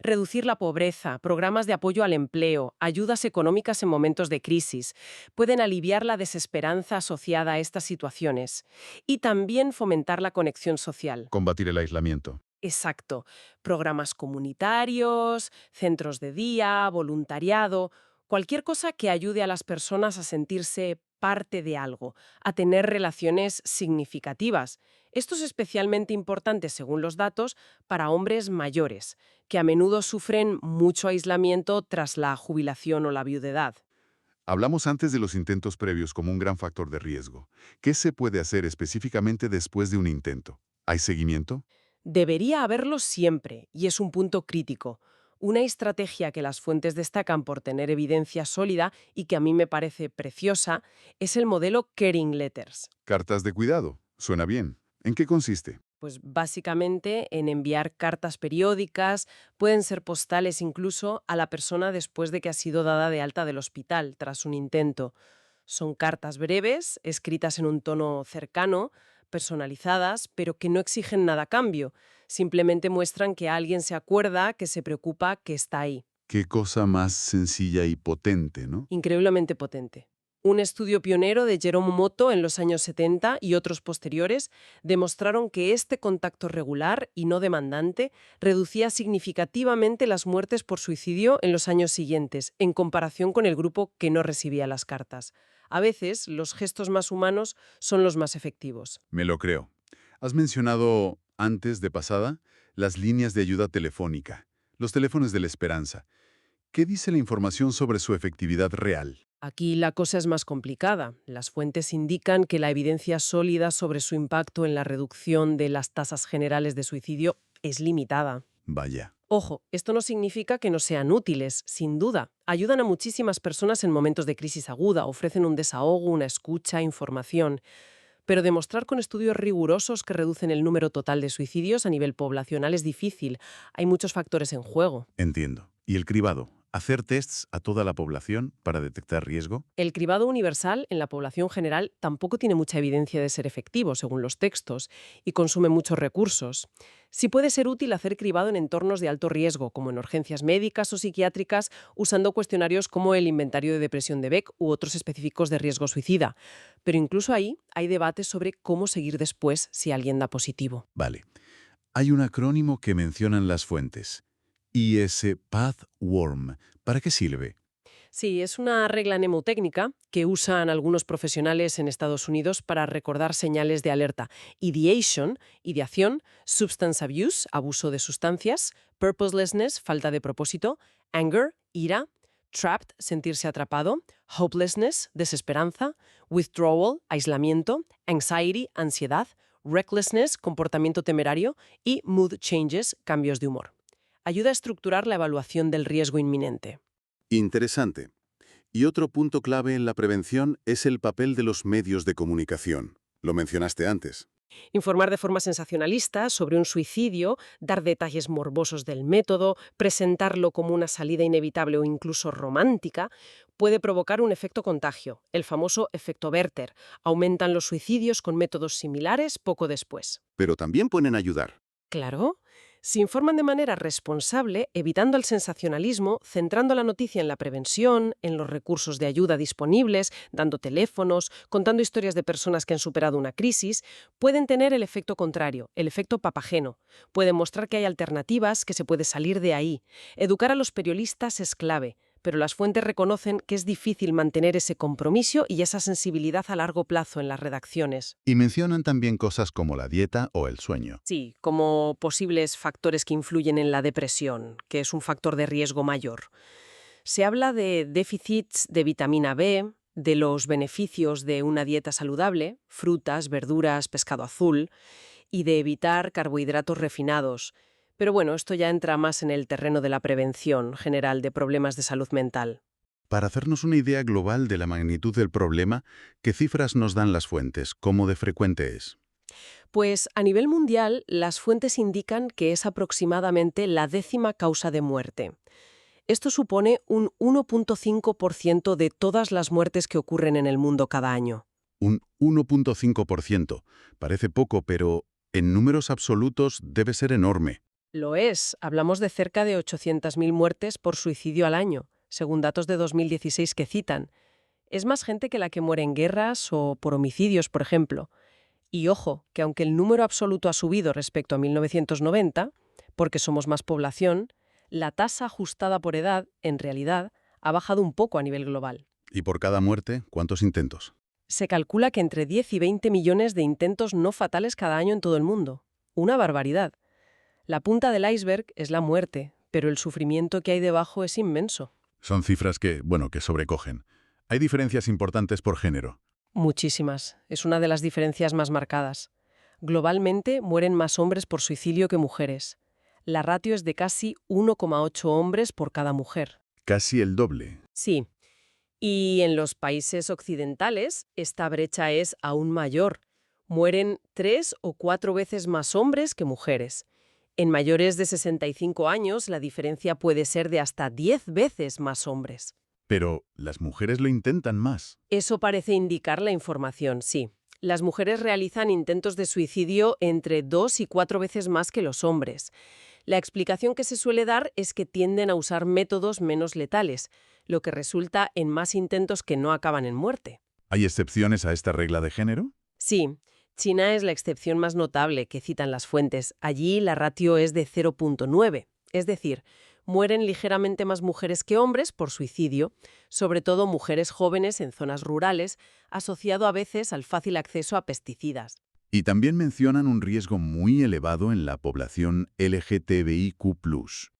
Reducir la pobreza, programas de apoyo al empleo, ayudas económicas en momentos de crisis, pueden aliviar la desesperanza asociada a estas situaciones y también fomentar la conexión social.
Combatir el aislamiento.
Exacto. Programas comunitarios, centros de día, voluntariado, cualquier cosa que ayude a las personas a sentirse parte de algo, a tener relaciones significativas. Esto es especialmente importante, según los datos, para hombres mayores, que a menudo sufren mucho aislamiento tras la jubilación o la viudedad.
Hablamos antes de los intentos previos como un gran factor de riesgo. ¿Qué se puede hacer específicamente después de un intento? ¿Hay seguimiento?
Debería haberlo siempre, y es un punto crítico. Una estrategia que las fuentes destacan por tener evidencia sólida y que a mí me parece preciosa es el modelo Caring Letters.
Cartas de cuidado. Suena bien. ¿En qué consiste?
Pues básicamente en enviar cartas periódicas, pueden ser postales incluso, a la persona después de que ha sido dada de alta del hospital tras un intento. Son cartas breves, escritas en un tono cercano, personalizadas, pero que no exigen nada a cambio. Simplemente muestran que alguien se acuerda, que se preocupa, que está ahí.
Qué cosa más sencilla y potente, ¿no?
Increíblemente potente. Un estudio pionero de Jerome Motto en los años 70 y otros posteriores demostraron que este contacto regular y no demandante reducía significativamente las muertes por suicidio en los años siguientes, en comparación con el grupo que no recibía las cartas. A veces, los gestos más humanos son los más efectivos.
Me lo creo. Has mencionado antes de pasada las líneas de ayuda telefónica, los teléfonos de la esperanza. ¿Qué dice la información sobre su efectividad real?
Aquí la cosa es más complicada. Las fuentes indican que la evidencia sólida sobre su impacto en la reducción de las tasas generales de suicidio es limitada.
Vaya.
Ojo, esto no significa que no sean útiles, sin duda. Ayudan a muchísimas personas en momentos de crisis aguda, ofrecen un desahogo, una escucha, información. Pero demostrar con estudios rigurosos que reducen el número total de suicidios a nivel poblacional es difícil. Hay muchos factores en juego.
Entiendo. ¿Y el cribado? ¿Hacer tests a toda la población para detectar riesgo?
El cribado universal en la población general tampoco tiene mucha evidencia de ser efectivo, según los textos, y consume muchos recursos. Sí puede ser útil hacer cribado en entornos de alto riesgo, como en urgencias médicas o psiquiátricas, usando cuestionarios como el Inventario de Depresión de Beck u otros específicos de riesgo suicida. Pero incluso ahí hay debates sobre cómo seguir después si alguien da positivo.
Vale. Hay un acrónimo que mencionan las fuentes. IS-PathWorm. ¿Para qué sirve?
Sí, es una regla mnemotécnica que usan algunos profesionales en Estados Unidos para recordar señales de alerta. Ideation, ideación; substance abuse, abuso de sustancias; purposelessness, falta de propósito; anger, ira; trapped, sentirse atrapado; hopelessness, desesperanza; withdrawal, aislamiento; anxiety, ansiedad; recklessness, comportamiento temerario; y mood changes, cambios de humor. Ayuda a estructurar la evaluación del riesgo inminente.
Interesante. Y otro punto clave en la prevención es el papel de los medios de comunicación. Lo mencionaste antes.
Informar de forma sensacionalista sobre un suicidio, dar detalles morbosos del método, presentarlo como una salida inevitable o incluso romántica, puede provocar un efecto contagio, el famoso efecto Werther. Aumentan los suicidios con métodos similares poco después.
Pero también pueden ayudar.
Claro. Si informan de manera responsable, evitando el sensacionalismo, centrando la noticia en la prevención, en los recursos de ayuda disponibles, dando teléfonos, contando historias de personas que han superado una crisis, pueden tener el efecto contrario, el efecto papageno. Pueden mostrar que hay alternativas, que se puede salir de ahí. Educar a los periodistas es clave, pero las fuentes reconocen que es difícil mantener ese compromiso y esa sensibilidad a largo plazo en las redacciones.
Y mencionan también cosas como la dieta o el sueño.
Sí, como posibles factores que influyen en la depresión, que es un factor de riesgo mayor. Se habla de déficits de vitamina B, de los beneficios de una dieta saludable, frutas, verduras, pescado azul, y de evitar carbohidratos refinados. Pero bueno, esto ya entra más en el terreno de la prevención general de problemas de salud mental.
Para hacernos una idea global de la magnitud del problema, ¿qué cifras nos dan las fuentes? ¿Cómo de frecuente es?
Pues a nivel mundial, las fuentes indican que es aproximadamente la 10ª causa de muerte. Esto supone un 1,5% de todas las muertes que ocurren en el mundo cada año.
Un 1,5%. Parece poco, pero en números absolutos debe ser enorme.
Lo es, hablamos de cerca de 800.000 muertes por suicidio al año, según datos de 2016 que citan. Es más gente que la que muere en guerras o por homicidios, por ejemplo. Y ojo, que aunque el número absoluto ha subido respecto a 1990, porque somos más población, la tasa ajustada por edad, en realidad, ha bajado un poco a nivel global.
Y por cada muerte, ¿cuántos intentos?
Se calcula que entre 10 y 20 millones de intentos no fatales cada año en todo el mundo. Una barbaridad. La punta del iceberg es la muerte, pero el sufrimiento que hay debajo es inmenso.
Son cifras que sobrecogen. Hay diferencias importantes por género.
Muchísimas. Es una de las diferencias más marcadas. Globalmente mueren más hombres por suicidio que mujeres. La ratio es de casi 1,8 hombres por cada mujer.
Casi el doble.
Sí. Y en los países occidentales, esta brecha es aún mayor. Mueren 3 o 4 veces más hombres que mujeres. En mayores de 65 años, la diferencia puede ser de hasta 10 veces más hombres.
Pero las mujeres lo intentan más.
Eso parece indicar la información, sí. Las mujeres realizan intentos de suicidio entre 2 y 4 veces más que los hombres. La explicación que se suele dar es que tienden a usar métodos menos letales, lo que resulta en más intentos que no acaban en muerte.
¿Hay excepciones a esta regla de género?
Sí, China es la excepción más notable que citan las fuentes. Allí la ratio es de 0,9, es decir, mueren ligeramente más mujeres que hombres por suicidio, sobre todo mujeres jóvenes en zonas rurales, asociado a veces al fácil acceso a pesticidas.
Y también mencionan un riesgo muy elevado en la población LGTBIQ+.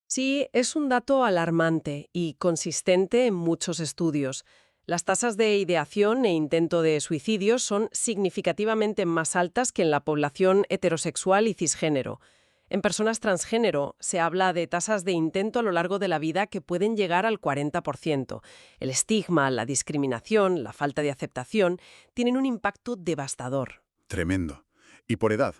Sí, es un dato alarmante y consistente en muchos estudios. Las tasas de ideación e intento de suicidio son significativamente más altas que en la población heterosexual y cisgénero. En personas transgénero se habla de tasas de intento a lo largo de la vida que pueden llegar al 40%. El estigma, la discriminación, la falta de aceptación tienen un impacto devastador.
Tremendo. Y por edad.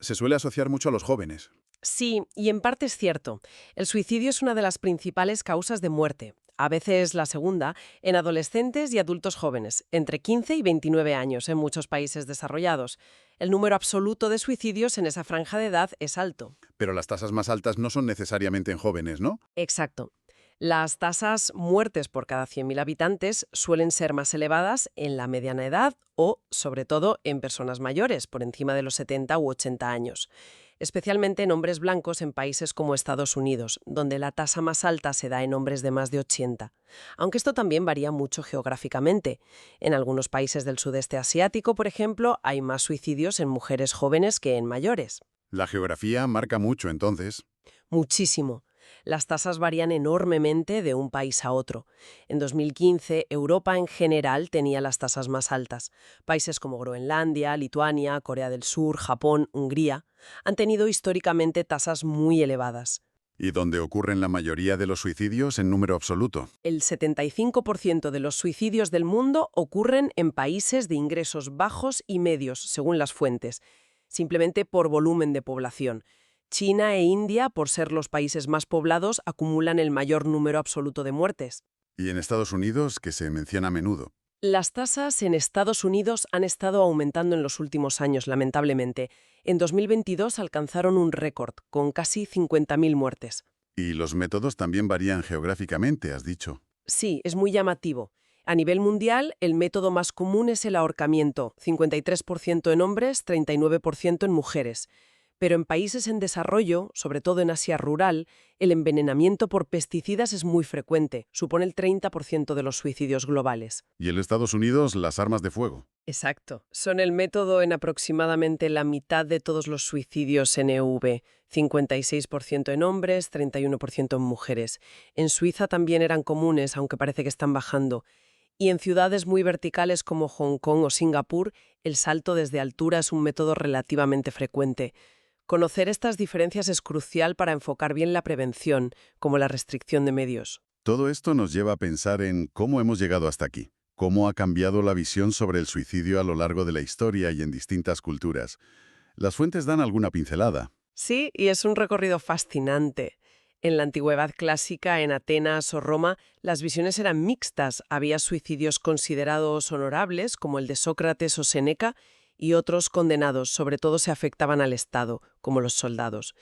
Se suele asociar mucho a los jóvenes.
Sí, y en parte es cierto. El suicidio es una de las principales causas de muerte, a veces la segunda, en adolescentes y adultos jóvenes, entre 15 y 29 años en muchos países desarrollados. El número absoluto de suicidios en esa franja de edad es alto.
Pero las tasas más altas no son necesariamente en jóvenes, ¿no?
Exacto. Las tasas muertes por cada 100.000 habitantes suelen ser más elevadas en la mediana edad o, sobre todo, en personas mayores, por encima de los 70 u 80 años. Especialmente en hombres blancos en países como Estados Unidos, donde la tasa más alta se da en hombres de más de 80. Aunque esto también varía mucho geográficamente. En algunos países del sudeste asiático, por ejemplo, hay más suicidios en mujeres jóvenes que en mayores.
La geografía marca mucho, entonces.
Muchísimo. Las tasas varían enormemente de un país a otro. En 2015, Europa en general tenía las tasas más altas. Países como Groenlandia, Lituania, Corea del Sur, Japón, Hungría han tenido históricamente tasas muy elevadas.
¿Y dónde ocurren la mayoría de los suicidios en número absoluto?
El 75% de los suicidios del mundo ocurren en países de ingresos bajos y medios, según las fuentes, simplemente por volumen de población. China e India, por ser los países más poblados, acumulan el mayor número absoluto de muertes.
¿Y en Estados Unidos, que se menciona a menudo?
Las tasas en Estados Unidos han estado aumentando en los últimos años, lamentablemente. En 2022 alcanzaron un récord, con casi 50.000 muertes.
Y los métodos también varían geográficamente, has dicho.
Sí, es muy llamativo. A nivel mundial, el método más común es el ahorcamiento, 53% en hombres, 39% en mujeres. Pero en países en desarrollo, sobre todo en Asia rural, el envenenamiento por pesticidas es muy frecuente, supone el 30% de los suicidios globales.
Y en Estados Unidos, las armas de fuego.
Exacto. Son el método en aproximadamente la mitad de todos los suicidios en EV, 56% en hombres, 31% en mujeres. En Suiza también eran comunes, aunque parece que están bajando. Y en ciudades muy verticales como Hong Kong o Singapur, el salto desde altura es un método relativamente frecuente. Conocer estas diferencias es crucial para enfocar bien la prevención, como la restricción de medios.
Todo esto nos lleva a pensar en cómo hemos llegado hasta aquí, cómo ha cambiado la visión sobre el suicidio a lo largo de la historia y en distintas culturas. Las fuentes dan alguna pincelada.
Sí, y es un recorrido fascinante. En la antigüedad clásica, en Atenas o Roma, las visiones eran mixtas. Había suicidios considerados honorables, como el de Sócrates o Séneca, y otros condenados, sobre todo se afectaban al Estado, como los soldados.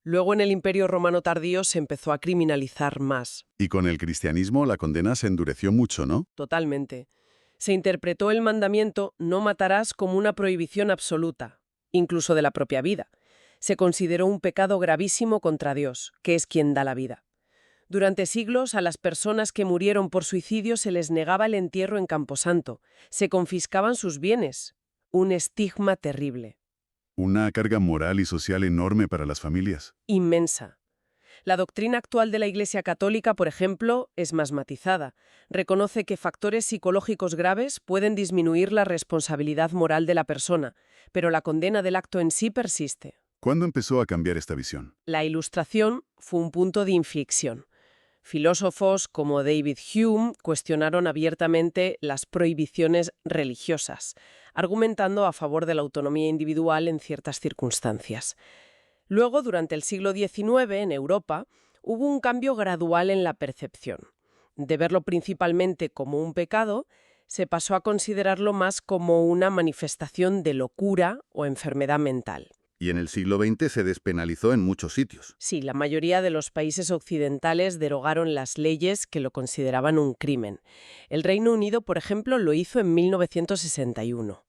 Luego en el Imperio Romano tardío se empezó a criminalizar más.
Y con el cristianismo la condena se endureció mucho, ¿no?
Totalmente. Se interpretó el mandamiento «no matarás» como una prohibición absoluta, incluso de la propia vida. Se consideró un pecado gravísimo contra Dios, que es quien da la vida. Durante siglos, a las personas que murieron por suicidio se les negaba el entierro en Camposanto, se confiscaban sus bienes. Un estigma terrible.
Una carga moral y social enorme para las familias.
Inmensa. La doctrina actual de la Iglesia Católica, por ejemplo, es más matizada. Reconoce que factores psicológicos graves pueden disminuir la responsabilidad moral de la persona, pero la condena del acto en sí persiste.
¿Cuándo empezó a cambiar esta visión?
La Ilustración fue un punto de inflexión. Filósofos como David Hume cuestionaron abiertamente las prohibiciones religiosas, argumentando a favor de la autonomía individual en ciertas circunstancias. Luego, durante el siglo XIX, en Europa, hubo un cambio gradual en la percepción. De verlo principalmente como un pecado, se pasó a considerarlo más como una manifestación de locura o enfermedad mental.
Y en el siglo XX se despenalizó en muchos sitios.
Sí, la mayoría de los países occidentales derogaron las leyes que lo consideraban un crimen. El Reino Unido, por ejemplo, lo hizo en 1961.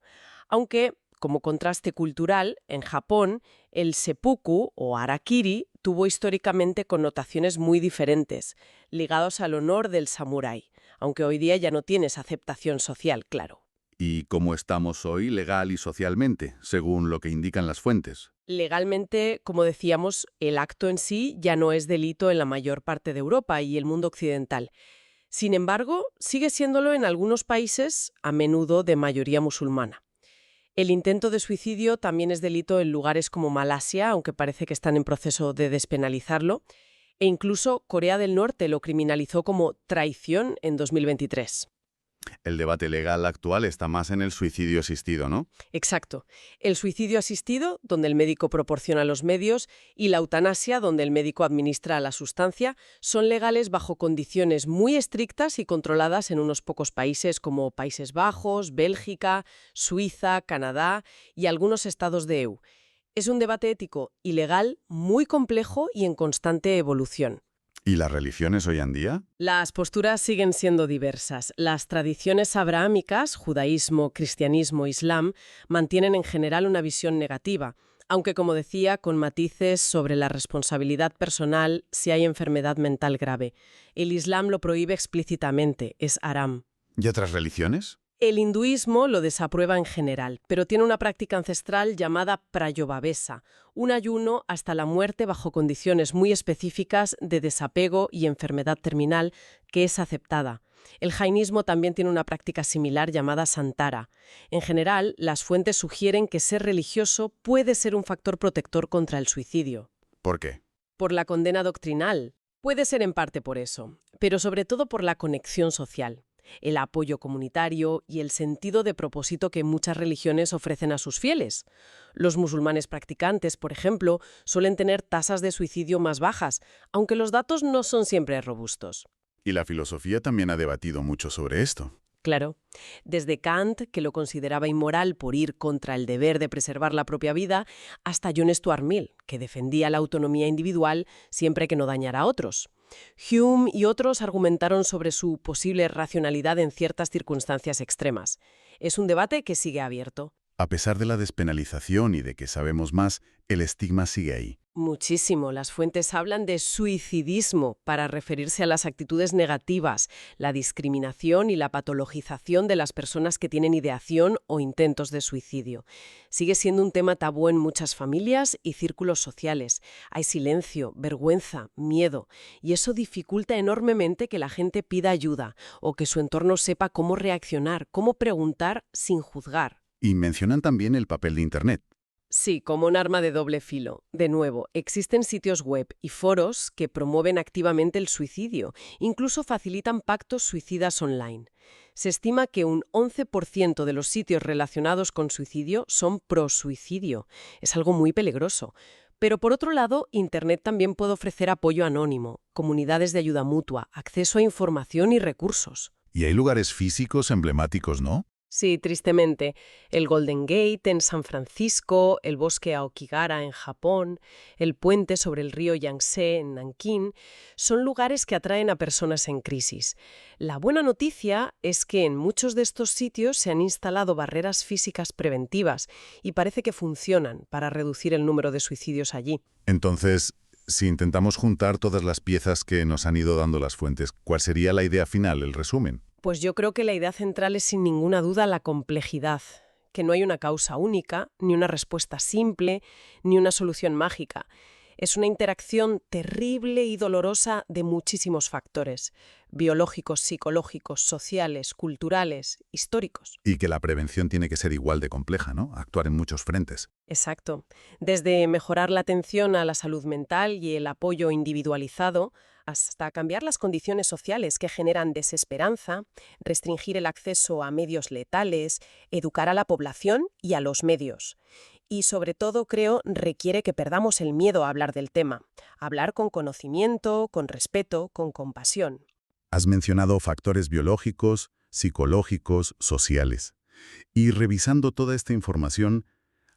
Aunque, como contraste cultural, en Japón, el seppuku o harakiri tuvo históricamente connotaciones muy diferentes, ligados al honor del samurái, aunque hoy día ya no tiene esa aceptación social, claro.
¿Y cómo estamos hoy legal y socialmente, según lo que indican las fuentes?
Legalmente, como decíamos, el acto en sí ya no es delito en la mayor parte de Europa y el mundo occidental. Sin embargo, sigue siéndolo en algunos países, a menudo de mayoría musulmana. El intento de suicidio también es delito en lugares como Malasia, aunque parece que están en proceso de despenalizarlo, e incluso Corea del Norte lo criminalizó como traición en 2023.
El debate legal actual está más en el suicidio asistido, ¿no?
Exacto. El suicidio asistido, donde el médico proporciona los medios, y la eutanasia, donde el médico administra la sustancia, son legales bajo condiciones muy estrictas y controladas en unos pocos países como Países Bajos, Bélgica, Suiza, Canadá y algunos estados de EU. Es un debate ético y legal muy complejo y en constante evolución.
¿Y las religiones hoy en día?
Las posturas siguen siendo diversas. Las tradiciones abrahámicas, judaísmo, cristianismo, islam, mantienen en general una visión negativa, aunque, como decía, con matices sobre la responsabilidad personal si hay enfermedad mental grave. El islam lo prohíbe explícitamente, es haram.
¿Y otras religiones?
El hinduismo lo desaprueba en general, pero tiene una práctica ancestral llamada prayobhavesa, un ayuno hasta la muerte bajo condiciones muy específicas de desapego y enfermedad terminal que es aceptada. El jainismo también tiene una práctica similar llamada santara. En general, las fuentes sugieren que ser religioso puede ser un factor protector contra el suicidio.
¿Por qué?
Por la condena doctrinal. Puede ser en parte por eso, pero sobre todo por la conexión social, el apoyo comunitario y el sentido de propósito que muchas religiones ofrecen a sus fieles. Los musulmanes practicantes, por ejemplo, suelen tener tasas de suicidio más bajas, aunque los datos no son siempre robustos.
Y la filosofía también ha debatido mucho sobre esto.
Claro, desde Kant, que lo consideraba inmoral por ir contra el deber de preservar la propia vida, hasta John Stuart Mill, que defendía la autonomía individual siempre que no dañara a otros. Hume y otros argumentaron sobre su posible racionalidad en ciertas circunstancias extremas. Es un debate que sigue abierto.
A pesar de la despenalización y de que sabemos más, el estigma sigue ahí.
Muchísimo. Las fuentes hablan de suicidismo para referirse a las actitudes negativas, la discriminación y la patologización de las personas que tienen ideación o intentos de suicidio. Sigue siendo un tema tabú en muchas familias y círculos sociales. Hay silencio, vergüenza, miedo, y eso dificulta enormemente que la gente pida ayuda o que su entorno sepa cómo reaccionar, cómo preguntar sin juzgar.
Y mencionan también el papel de Internet.
Sí, como un arma de doble filo. De nuevo, existen sitios web y foros que promueven activamente el suicidio, incluso facilitan pactos suicidas online. Se estima que un 11% de los sitios relacionados con suicidio son pro-suicidio. Es algo muy peligroso. Pero por otro lado, Internet también puede ofrecer apoyo anónimo, comunidades de ayuda mutua, acceso a información y recursos.
Y hay lugares físicos emblemáticos, ¿no?
Sí, tristemente. El Golden Gate en San Francisco, el bosque Aokigara en Japón, el puente sobre el río Yangtze en Nankín, son lugares que atraen a personas en crisis. La buena noticia es que en muchos de estos sitios se han instalado barreras físicas preventivas y parece que funcionan para reducir el número de suicidios allí.
Entonces, si intentamos juntar todas las piezas que nos han ido dando las fuentes, ¿cuál sería la idea final, el resumen?
Pues yo creo que la idea central es sin ninguna duda la complejidad, que no hay una causa única, ni una respuesta simple, ni una solución mágica. Es una interacción terrible y dolorosa de muchísimos factores, biológicos, psicológicos, sociales, culturales, históricos.
Y que la prevención tiene que ser igual de compleja, ¿no? Actuar en muchos frentes.
Exacto. Desde mejorar la atención a la salud mental y el apoyo individualizado, hasta cambiar las condiciones sociales que generan desesperanza, restringir el acceso a medios letales, educar a la población y a los medios. Y sobre todo, creo, requiere que perdamos el miedo a hablar del tema. Hablar con conocimiento, con respeto, con compasión.
Has mencionado factores biológicos, psicológicos, sociales. Y revisando toda esta información,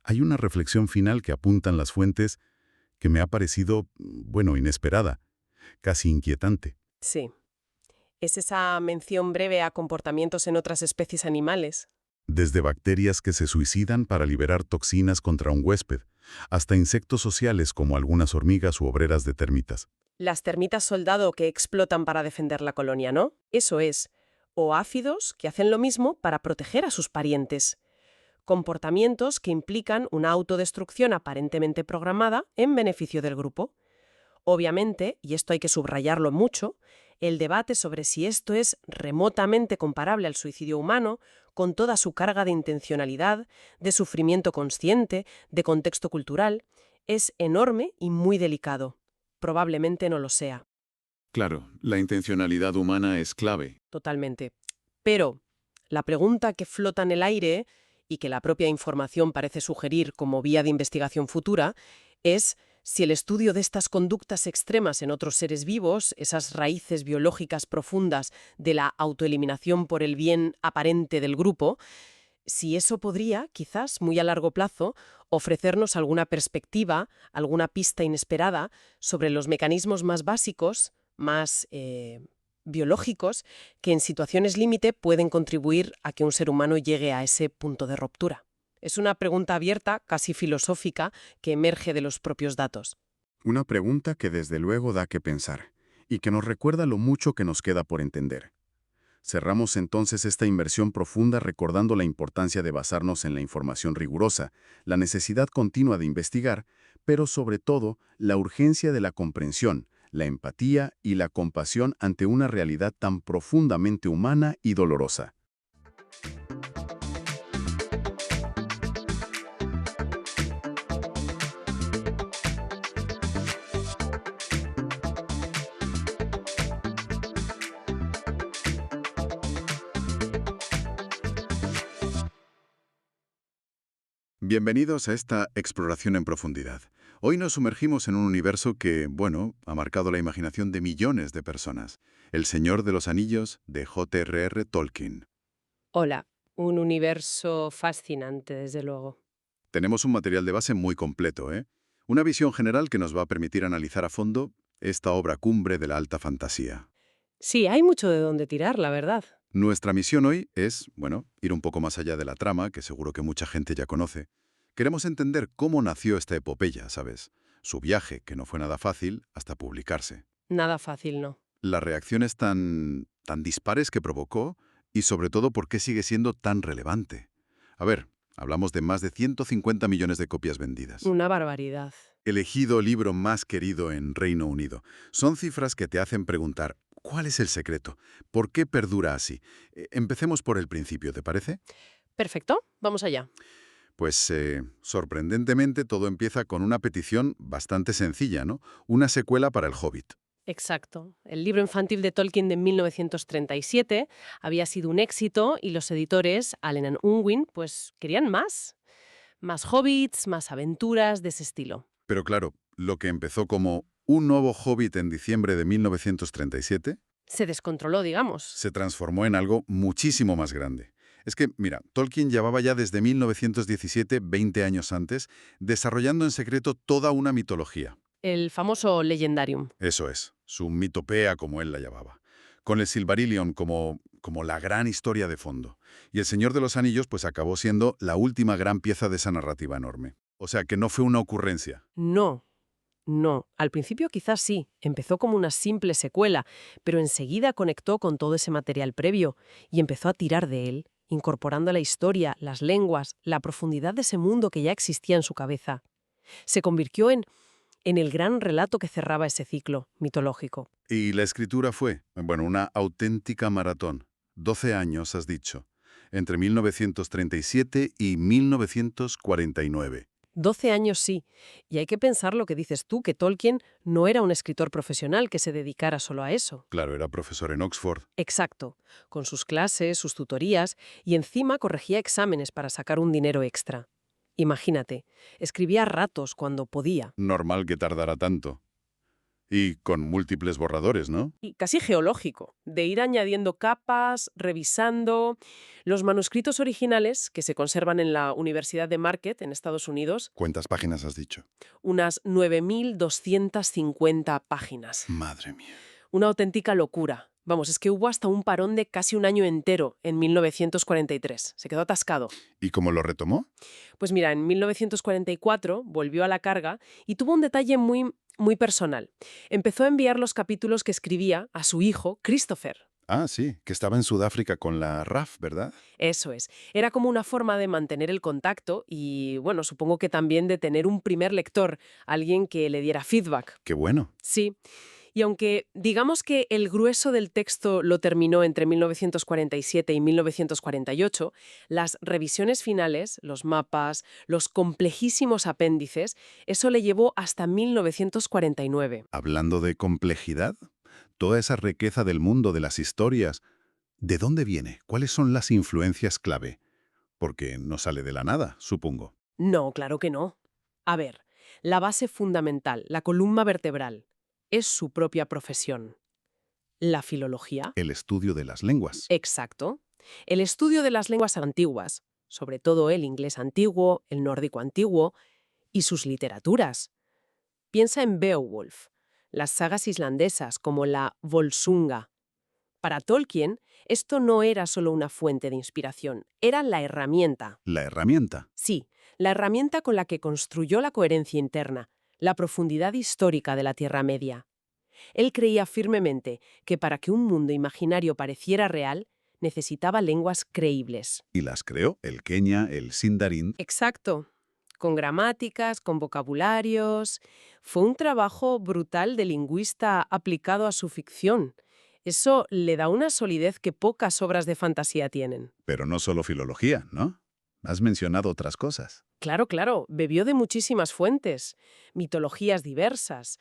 hay una reflexión final que apuntan las fuentes que me ha parecido, bueno, inesperada, casi inquietante.
Sí. Es esa mención breve a comportamientos en otras especies animales.
Desde bacterias que se suicidan para liberar toxinas contra un huésped, hasta insectos sociales como algunas hormigas u obreras de termitas.
Las termitas soldado que explotan para defender la colonia, ¿no? Eso es. O áfidos que hacen lo mismo para proteger a sus parientes. Comportamientos que implican una autodestrucción aparentemente programada en beneficio del grupo. Obviamente, y esto hay que subrayarlo mucho, el debate sobre si esto es remotamente comparable al suicidio humano, con toda su carga de intencionalidad, de sufrimiento consciente, de contexto cultural, es enorme y muy delicado. Probablemente no lo sea.
Claro, la intencionalidad humana es clave.
Totalmente. Pero la pregunta que flota en el aire y que la propia información parece sugerir como vía de investigación futura es si el estudio de estas conductas extremas en otros seres vivos, esas raíces biológicas profundas de la autoeliminación por el bien aparente del grupo, si eso podría, quizás muy a largo plazo, ofrecernos alguna perspectiva, alguna pista inesperada sobre los mecanismos más básicos, más biológicos, que en situaciones límite pueden contribuir a que un ser humano llegue a ese punto de ruptura. Es una pregunta abierta, casi filosófica, que emerge de los propios datos.
Una pregunta que desde luego da que pensar, y que nos recuerda lo mucho que nos queda por entender. Cerramos entonces esta inmersión profunda recordando la importancia de basarnos en la información rigurosa, la necesidad continua de investigar, pero sobre todo la urgencia de la comprensión, la empatía y la compasión ante una realidad tan profundamente humana y dolorosa. Bienvenidos a esta exploración en profundidad. Hoy nos sumergimos en un universo que, bueno, ha marcado la imaginación de millones de personas. El Señor de los Anillos de J.R.R. Tolkien.
Hola, un universo fascinante, desde luego.
Tenemos un material de base muy completo, ¿eh? Una visión general que nos va a permitir analizar a fondo esta obra cumbre de la alta fantasía.
Sí, hay mucho de dónde tirar, la verdad.
Nuestra misión hoy es, bueno, ir un poco más allá de la trama, que seguro que mucha gente ya conoce. Queremos entender cómo nació esta epopeya, ¿sabes? Su viaje, que no fue nada fácil, hasta publicarse.
Nada fácil, ¿no?
Las reacciones tan dispares que provocó y sobre todo por qué sigue siendo tan relevante. A ver, hablamos de más de 150 millones de copias vendidas.
Una barbaridad.
Elegido libro más querido en Reino Unido. Son cifras que te hacen preguntar, ¿cuál es el secreto? ¿Por qué perdura así? Empecemos por el principio, ¿te parece?
Perfecto, vamos allá.
Pues, sorprendentemente, todo empieza con una petición bastante sencilla, ¿no? Una secuela para El Hobbit.
Exacto. El libro infantil de Tolkien de 1937 había sido un éxito y los editores, Allen & Unwin, pues querían más. Más hobbits, más aventuras de ese estilo.
Pero claro, lo que empezó como un nuevo Hobbit en diciembre de 1937
Se descontroló, digamos.
se transformó en algo muchísimo más grande. Es que, mira, Tolkien llevaba ya desde 1917, 20 años antes, desarrollando en secreto toda una mitología.
El famoso Legendarium.
Eso es, su mitopea, como él la llamaba. Con el Silmarillion como la gran historia de fondo. Y El Señor de los Anillos pues acabó siendo la última gran pieza de esa narrativa enorme. O sea, que no fue una ocurrencia.
No. Al principio quizás sí, empezó como una simple secuela, pero enseguida conectó con todo ese material previo y empezó a tirar de él, incorporando la historia, las lenguas, la profundidad de ese mundo que ya existía en su cabeza. Se convirtió en el gran relato que cerraba ese ciclo mitológico.
Y la escritura fue, bueno, una auténtica maratón. 12 años, has dicho. Entre 1937 y 1949.
12 años sí, y hay que pensar lo que dices tú, que Tolkien no era un escritor profesional que se dedicara solo a eso.
Claro, era profesor en Oxford.
Exacto, con sus clases, sus tutorías, y encima corregía exámenes para sacar un dinero extra. Imagínate, escribía a ratos cuando podía.
Normal que tardara tanto. Y con múltiples borradores, ¿no?
Y casi geológico, de ir añadiendo capas, revisando. Los manuscritos originales, que se conservan en la Universidad de Marquette, en Estados Unidos,
¿Cuántas páginas has dicho?
unas 9.250 páginas.
Madre mía.
Una auténtica locura. Vamos, es que hubo hasta un parón de casi un año entero en 1943. Se quedó atascado.
¿Y cómo lo retomó?
Pues mira, en 1944 volvió a la carga y tuvo un detalle muy personal. Empezó a enviar los capítulos que escribía a su hijo, Christopher.
Ah, sí, que estaba en Sudáfrica con la RAF, ¿verdad?
Eso es. Era como una forma de mantener el contacto y, bueno, supongo que también de tener un primer lector, alguien que le diera feedback.
Qué bueno.
Sí. Y aunque digamos que el grueso del texto lo terminó entre 1947 y 1948, las revisiones finales, los mapas, los complejísimos apéndices, eso le llevó hasta 1949.
Hablando de complejidad, toda esa riqueza del mundo de las historias, ¿de dónde viene? ¿Cuáles son las influencias clave? Porque no sale de la nada, supongo.
No, claro que no. A ver, la base fundamental, la columna vertebral, es su propia profesión. La filología.
El estudio de las lenguas.
Exacto. El estudio de las lenguas antiguas, sobre todo el inglés antiguo, el nórdico antiguo, y sus literaturas. Piensa en Beowulf, las sagas islandesas como la Volsunga. Para Tolkien, esto no era solo una fuente de inspiración, era la herramienta.
La herramienta.
Sí, la herramienta con la que construyó la coherencia interna, la profundidad histórica de la Tierra Media. Él creía firmemente que para que un mundo imaginario pareciera real, necesitaba lenguas creíbles.
Y las creó el quenya, el sindarin.
Exacto. Con gramáticas, con vocabularios. Fue un trabajo brutal de lingüista aplicado a su ficción. Eso le da una solidez que pocas obras de fantasía tienen.
Pero no solo filología, ¿no? Has mencionado otras cosas.
Claro, bebió de muchísimas fuentes, mitologías diversas,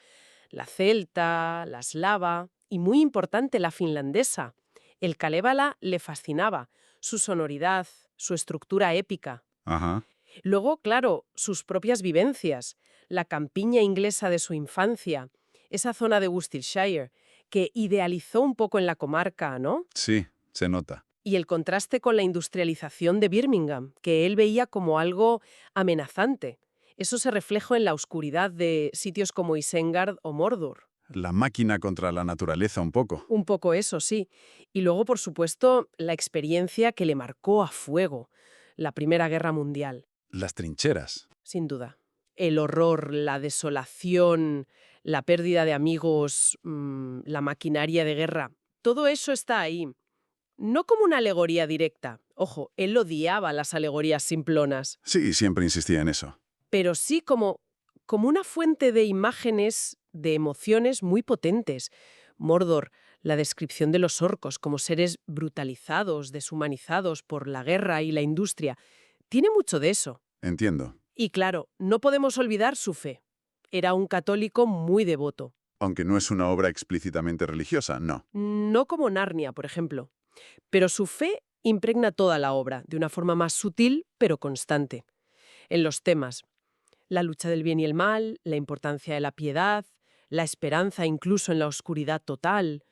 la celta, la eslava y, muy importante, la finlandesa. El Kalevala le fascinaba, su sonoridad, su estructura épica.
Ajá.
Luego, claro, sus propias vivencias, la campiña inglesa de su infancia, esa zona de Worcestershire, que idealizó un poco en la comarca, ¿no?
Sí, se nota.
Y el contraste con la industrialización de Birmingham, que él veía como algo amenazante. Eso se reflejó en la oscuridad de sitios como Isengard o Mordor.
La máquina contra la naturaleza un poco.
Un poco eso, sí. Y luego, por supuesto, la experiencia que le marcó a fuego, la Primera Guerra Mundial.
Las trincheras.
Sin duda. el horror, la desolación, la pérdida de amigos, la maquinaria de guerra, todo eso está ahí. No como una alegoría directa. Ojo, él odiaba las alegorías simplonas,
Sí, siempre insistía en eso.
pero sí como una fuente de imágenes, de emociones muy potentes. Mordor, la descripción de los orcos como seres brutalizados, deshumanizados por la guerra y la industria, tiene mucho de eso.
Entiendo.
Y claro, no podemos olvidar su fe. Era un católico muy devoto.
Aunque no es una obra explícitamente religiosa, no.
No como Narnia, por ejemplo. Pero su fe impregna toda la obra, de una forma más sutil, pero constante. En los temas, la lucha del bien y el mal, la importancia de la piedad, la esperanza incluso en la oscuridad total,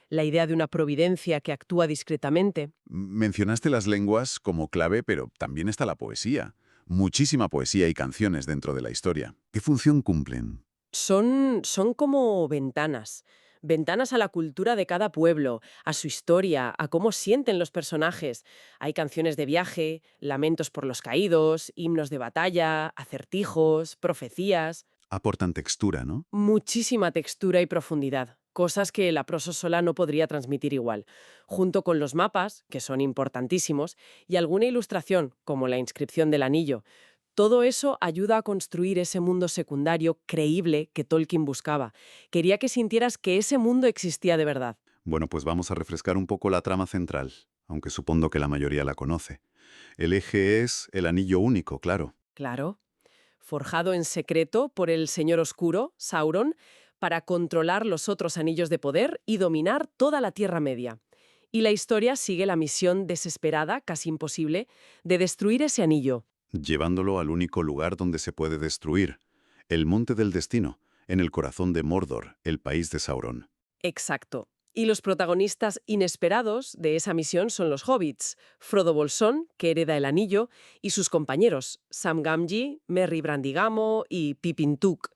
la idea de una providencia que actúa discretamente.
Mencionaste las lenguas como clave, pero también está la poesía. Muchísima poesía y canciones dentro de la historia. ¿Qué función cumplen?
Son como ventanas. Ventanas a la cultura de cada pueblo, a su historia, a cómo sienten los personajes. Hay canciones de viaje, lamentos por los caídos, himnos de batalla, acertijos, profecías.
Aportan textura, ¿no?
Muchísima textura y profundidad, cosas que la prosa sola no podría transmitir igual, junto con los mapas, que son importantísimos, y alguna ilustración, como la inscripción del anillo. Todo eso ayuda a construir ese mundo secundario creíble que Tolkien buscaba. Quería que sintieras que ese mundo existía de verdad.
Bueno, pues vamos a refrescar un poco la trama central, aunque supongo que la mayoría la conoce. El eje es el anillo único, claro.
Claro. Forjado en secreto por el Señor Oscuro, Sauron, para controlar los otros anillos de poder y dominar toda la Tierra Media. Y la historia sigue la misión desesperada, casi imposible, de destruir ese anillo.
Llevándolo al único lugar donde se puede destruir, el Monte del Destino, en el corazón de Mordor, el país de Sauron.
Exacto. Y los protagonistas inesperados de esa misión son los hobbits, Frodo Bolsón, que hereda el anillo, y sus compañeros, Sam Gamgee, Merry Brandigamo y Pippin Took.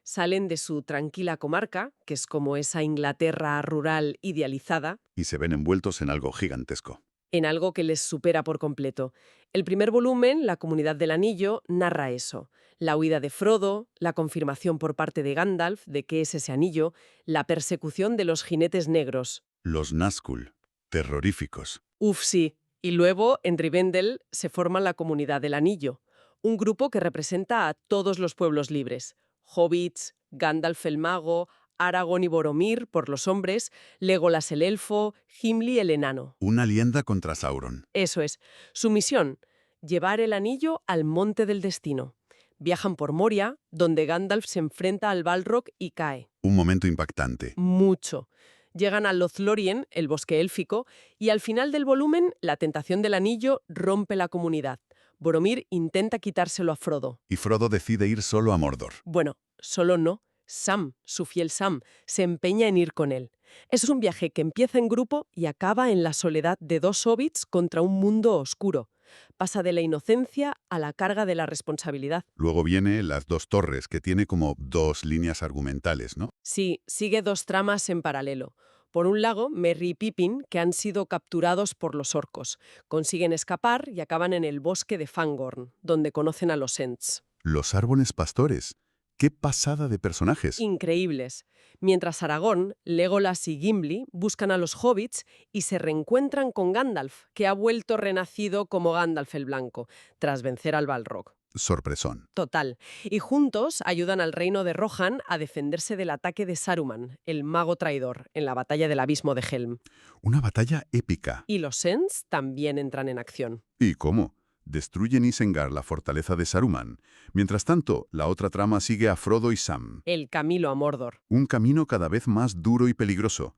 Salen de su tranquila comarca, que es como esa Inglaterra rural idealizada,
Y se ven envueltos en algo gigantesco.
en algo que les supera por completo. El primer volumen, La Comunidad del Anillo, narra eso. La huida de Frodo, la confirmación por parte de Gandalf de qué es ese anillo, la persecución de los jinetes negros.
Los Nazgûl, terroríficos.
Uf, sí. Y luego, en Rivendell, se forma la Comunidad del Anillo, un grupo que representa a todos los pueblos libres. Hobbits, Gandalf el mago, Aragorn y Boromir por los hombres, Legolas el elfo, Gimli el enano.
Una alianza contra Sauron.
Eso es. Su misión, llevar el anillo al Monte del Destino. Viajan por Moria, donde Gandalf se enfrenta al Balrog y cae.
Un momento impactante.
Mucho. Llegan a Lothlórien, el bosque élfico, y al final del volumen, la tentación del anillo rompe la comunidad. Boromir intenta quitárselo a Frodo.
Y Frodo decide ir solo a Mordor.
Bueno, solo no. Sam, su fiel Sam, se empeña en ir con él. Es un viaje que empieza en grupo y acaba en la soledad de dos hobbits contra un mundo oscuro. Pasa de la inocencia a la carga de la responsabilidad.
Luego viene Las dos torres, que tiene como dos líneas argumentales, ¿no?
Sí, sigue dos tramas en paralelo. Por un lado, Merry y Pippin, que han sido capturados por los orcos. Consiguen escapar y acaban en el bosque de Fangorn, donde conocen a los Ents.
Los árboles pastores. ¡Qué pasada de personajes!
Increíbles. Mientras Aragorn, Legolas y Gimli buscan a los hobbits y se reencuentran con Gandalf, que ha vuelto renacido como Gandalf el Blanco, tras vencer al Balrog.
Sorpresón.
Total. Y juntos ayudan al reino de Rohan a defenderse del ataque de Saruman, el mago traidor, en la batalla del abismo de Helm.
Una batalla épica.
Y los Ents también entran en acción.
¿Y cómo? Destruyen Isengard, la fortaleza de Saruman. Mientras tanto, la otra trama sigue a Frodo y Sam.
El camino a Mordor.
Un camino cada vez más duro y peligroso.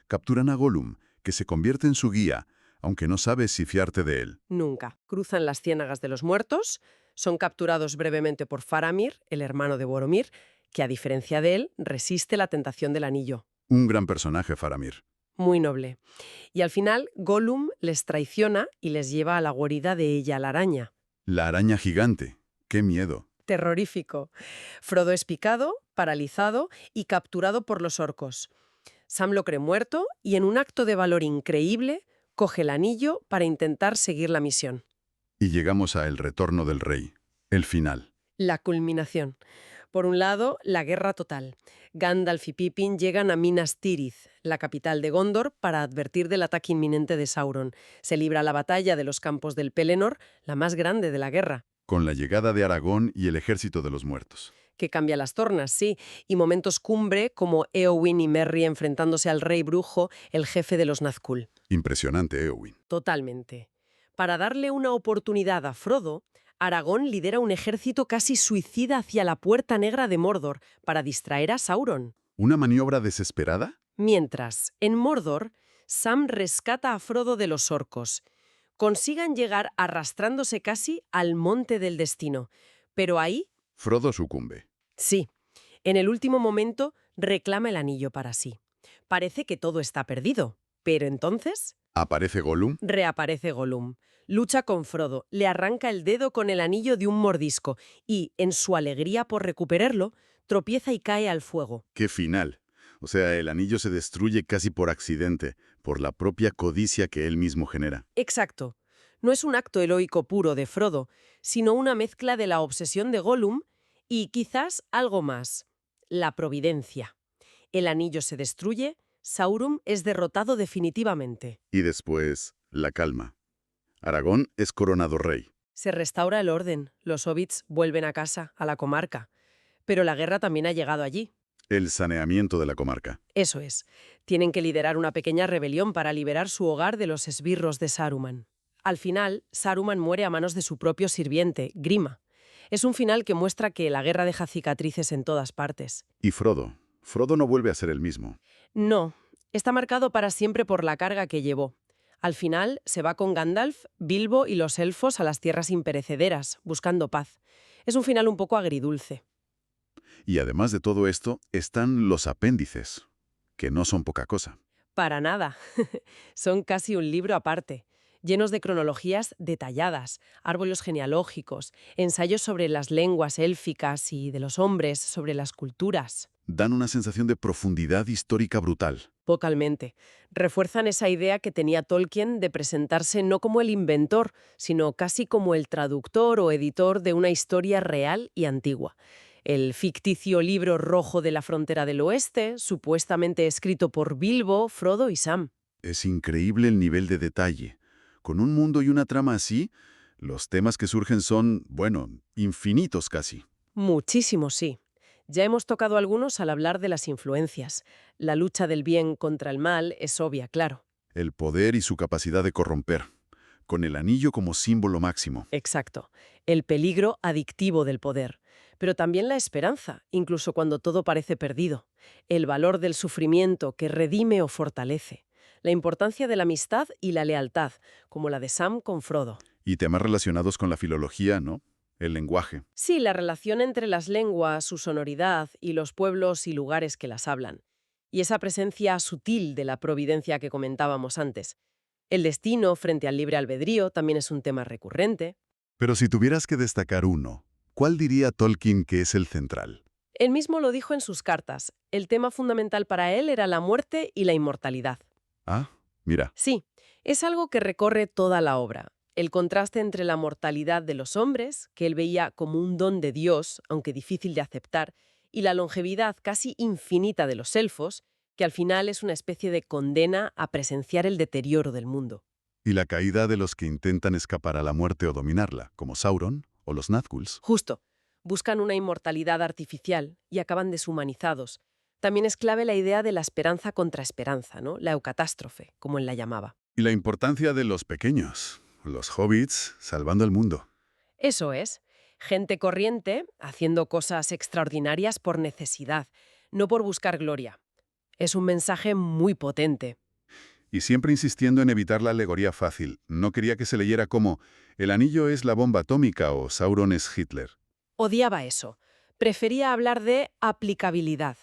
Capturan a Gollum, que se convierte en su guía, aunque no sabes si fiarte de él.
Nunca. Cruzan las ciénagas de los muertos, son capturados brevemente por Faramir, el hermano de Boromir, que a diferencia de él, resiste la tentación del anillo.
Un gran personaje, Faramir.
Muy noble. Y al final, Gollum les traiciona y les lleva a la guarida de ella, la araña.
La araña gigante. ¡Qué miedo!
Terrorífico. Frodo es picado, paralizado y capturado por los orcos. Sam lo cree muerto y en un acto de valor increíble, coge el anillo para intentar seguir la misión.
Y llegamos a El retorno del rey. El final.
La culminación. Por un lado, la guerra total. Gandalf y Pippin llegan a Minas Tirith, la capital de Gondor, para advertir del ataque inminente de Sauron. Se libra la batalla de los campos del Pelennor, la más grande de la guerra,
Con la llegada de Aragón y el ejército de los muertos.
que cambia las tornas, sí, y momentos cumbre como Éowyn y Merry enfrentándose al rey brujo, el jefe de los Nazgûl.
Impresionante, Éowyn.
Totalmente. Para darle una oportunidad a Frodo, Aragón lidera un ejército casi suicida hacia la Puerta Negra de Mordor para distraer a Sauron.
¿Una maniobra desesperada?
Mientras, en Mordor, Sam rescata a Frodo de los orcos. Consigan llegar arrastrándose casi al Monte del Destino. Pero ahí,
Frodo sucumbe.
sí, en el último momento reclama el anillo para sí. Parece que todo está perdido. Pero entonces
Aparece Gollum.
reaparece Gollum. Lucha con Frodo, le arranca el dedo con el anillo de un mordisco y, en su alegría por recuperarlo, tropieza y cae al fuego.
¡Qué final! O sea, el anillo se destruye casi por accidente, por la propia codicia que él mismo genera.
Exacto. No es un acto heroico puro de Frodo, sino una mezcla de la obsesión de Gollum y quizás algo más, la providencia. El anillo se destruye, Sauron es derrotado definitivamente.
Y después, la calma. Aragón es coronado rey.
Se restaura el orden, los hobbits vuelven a casa, a la comarca. Pero la guerra también ha llegado allí.
El saneamiento de la comarca.
Eso es. Tienen que liderar una pequeña rebelión para liberar su hogar de los esbirros de Saruman. Al final, Saruman muere a manos de su propio sirviente, Grima. Es un final que muestra que la guerra deja cicatrices en todas partes.
Y Frodo. Frodo no vuelve a ser el mismo.
No, está marcado para siempre por la carga que llevó. Al final, se va con Gandalf, Bilbo y los elfos a las tierras imperecederas, buscando paz. Es un final un poco agridulce.
Y además de todo esto, están los apéndices, que no son poca cosa.
Para nada. Son casi un libro aparte, llenos de cronologías detalladas, árboles genealógicos, ensayos sobre las lenguas élficas y de los hombres, sobre las culturas.
Dan una sensación de profundidad histórica brutal.
Vocalmente. Refuerzan esa idea que tenía Tolkien de presentarse no como el inventor, sino casi como el traductor o editor de una historia real y antigua. El ficticio libro rojo de la frontera del oeste, supuestamente escrito por Bilbo, Frodo y Sam.
Es increíble el nivel de detalle. Con un mundo y una trama así, los temas que surgen son, bueno, infinitos casi.
Muchísimo, sí. Ya hemos tocado algunos al hablar de las influencias. La lucha del bien contra el mal es obvia, claro.
El poder y su capacidad de corromper, con el anillo como símbolo máximo.
Exacto. El peligro adictivo del poder. Pero también la esperanza, incluso cuando todo parece perdido. El valor del sufrimiento que redime o fortalece. La importancia de la amistad y la lealtad, como la de Sam con Frodo.
Y temas relacionados con la filología, ¿no? El lenguaje.
Sí, la relación entre las lenguas, su sonoridad y los pueblos y lugares que las hablan. Y esa presencia sutil de la providencia que comentábamos antes. El destino frente al libre albedrío también es un tema recurrente.
Pero si tuvieras que destacar uno, ¿cuál diría Tolkien que es el central?
Él mismo lo dijo en sus cartas. El tema fundamental para él era la muerte y la inmortalidad.
Ah, mira.
Sí, es algo que recorre toda la obra. El contraste entre la mortalidad de los hombres, que él veía como un don de Dios, aunque difícil de aceptar, y la longevidad casi infinita de los elfos, que al final es una especie de condena a presenciar el deterioro del mundo.
Y la caída de los que intentan escapar a la muerte o dominarla, como Sauron o los Nazgûls.
Justo. Buscan una inmortalidad artificial y acaban deshumanizados. También es clave la idea de la esperanza contra esperanza, ¿no? La eucatástrofe, como él la llamaba.
Y la importancia de los pequeños, los hobbits, salvando el mundo.
Eso es. Gente corriente haciendo cosas extraordinarias por necesidad, no por buscar gloria. Es un mensaje muy potente.
Y siempre insistiendo en evitar la alegoría fácil. No quería que se leyera como «El anillo es la bomba atómica» o «Sauron es Hitler».
Odiaba eso. Prefería hablar de aplicabilidad.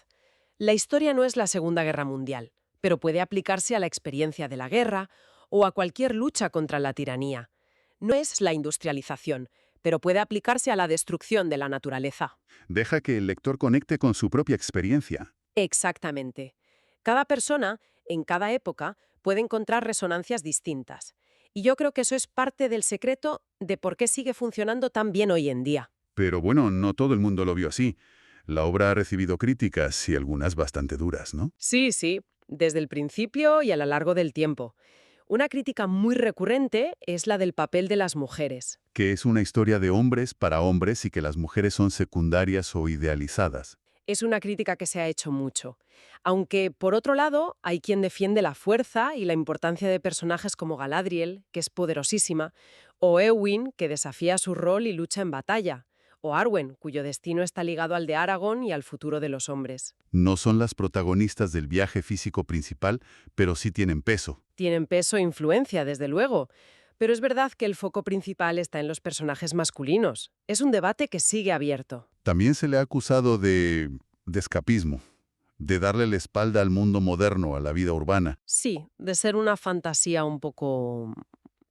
La historia no es la Segunda Guerra Mundial, pero puede aplicarse a la experiencia de la guerra o a cualquier lucha contra la tiranía. No es la industrialización, pero puede aplicarse a la destrucción de la naturaleza.
Deja que el lector conecte con su propia experiencia.
Exactamente. Cada persona, en cada época, puede encontrar resonancias distintas. Y yo creo que eso es parte del secreto de por qué sigue funcionando tan bien hoy en día.
Pero bueno, no todo el mundo lo vio así. La obra ha recibido críticas y algunas bastante duras, ¿no?
Sí, sí, desde el principio y a lo largo del tiempo. Una crítica muy recurrente es la del papel de las mujeres.
Que es una historia de hombres para hombres y que las mujeres son secundarias o idealizadas.
Es una crítica que se ha hecho mucho. Aunque, por otro lado, hay quien defiende la fuerza y la importancia de personajes como Galadriel, que es poderosísima, o Éowyn, que desafía su rol y lucha en batalla, o Arwen, cuyo destino está ligado al de Aragorn y al futuro de los hombres.
No son las protagonistas del viaje físico principal, pero sí tienen peso.
Tienen peso e influencia, desde luego. Pero es verdad que el foco principal está en los personajes masculinos. Es un debate que sigue abierto.
También se le ha acusado de escapismo, de darle la espalda al mundo moderno, a la vida urbana.
Sí, de ser una fantasía un poco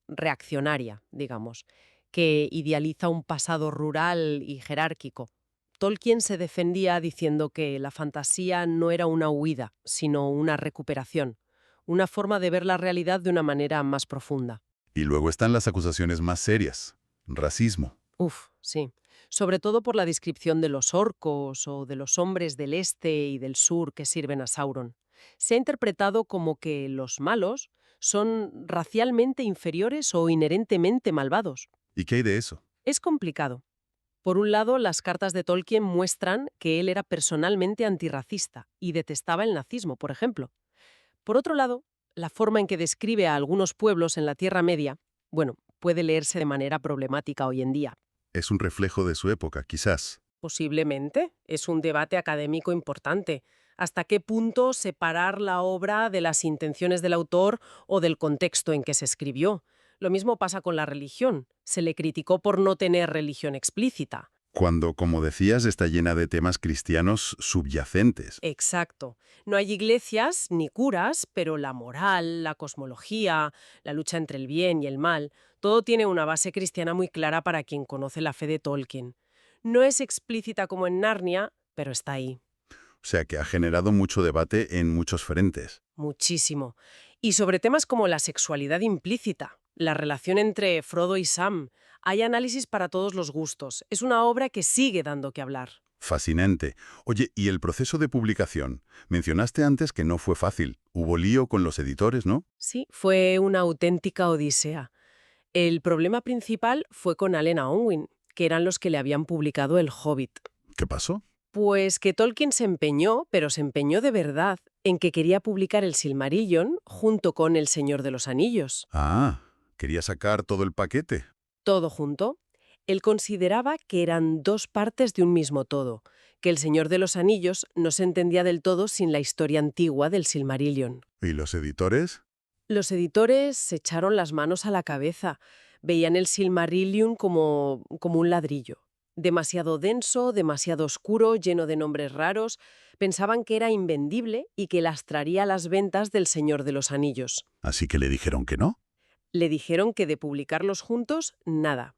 reaccionaria, digamos, que idealiza un pasado rural y jerárquico. Tolkien se defendía diciendo que la fantasía no era una huida, sino una recuperación, una forma de ver la realidad de una manera más profunda.
Y luego están las acusaciones más serias. Racismo.
Uf, sí. Sobre todo por la descripción de los orcos o de los hombres del este y del sur que sirven a Sauron. Se ha interpretado como que los malos son racialmente inferiores o inherentemente malvados.
¿Y qué hay de eso?
Es complicado. Por un lado, las cartas de Tolkien muestran que él era personalmente antirracista y detestaba el nazismo, por ejemplo. Por otro lado, la forma en que describe a algunos pueblos en la Tierra Media, bueno, puede leerse de manera problemática hoy en día.
Es un reflejo de su época, quizás.
Posiblemente. Es un debate académico importante. ¿Hasta qué punto separar la obra de las intenciones del autor o del contexto en que se escribió? Lo mismo pasa con la religión. Se le criticó por no tener religión explícita.
Cuando, como decías, está llena de temas cristianos subyacentes.
Exacto. No hay iglesias ni curas, pero la moral, la cosmología, la lucha entre el bien y el mal, todo tiene una base cristiana muy clara para quien conoce la fe de Tolkien. No es explícita como en Narnia, pero está ahí.
O sea que ha generado mucho debate en muchos frentes.
Muchísimo. Y sobre temas como la sexualidad implícita, la relación entre Frodo y Sam. Hay análisis para todos los gustos. Es una obra que sigue dando que hablar.
Fascinante. Oye, ¿y el proceso de publicación? Mencionaste antes que no fue fácil. Hubo lío con los editores, ¿no?
Sí, fue una auténtica odisea. El problema principal fue con Allen a Unwin, que eran los que le habían publicado El Hobbit.
¿Qué pasó?
Pues que Tolkien se empeñó, pero se empeñó de verdad, en que quería publicar el Silmarillion junto con El Señor de los Anillos.
Ah, quería sacar todo el paquete.
Todo junto. Él consideraba que eran dos partes de un mismo todo, que El Señor de los Anillos no se entendía del todo sin la historia antigua del Silmarillion.
¿Y los editores?
Los editores se echaron las manos a la cabeza. Veían el Silmarillion como un ladrillo. Demasiado denso, demasiado oscuro, lleno de nombres raros. Pensaban que era invendible y que lastraría las ventas del Señor de los Anillos.
Así que le dijeron que no.
Le dijeron que de publicarlos juntos, nada.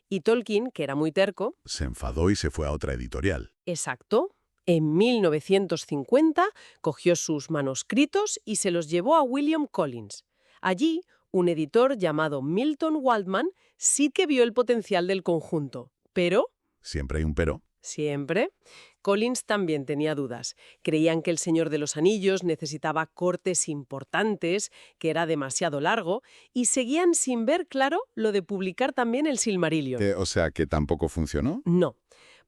Y Tolkien, que era muy terco,
Se enfadó y se fue a otra editorial.
exacto, en 1950 cogió sus manuscritos y se los llevó a William Collins. Allí, un editor llamado Milton Waldman sí que vio el potencial del conjunto. Pero,
Siempre hay un pero.
siempre, Collins también tenía dudas. Creían que El Señor de los Anillos necesitaba cortes importantes, que era demasiado largo, y seguían sin ver claro lo de publicar también el Silmarillion.
O sea, que tampoco funcionó.
No.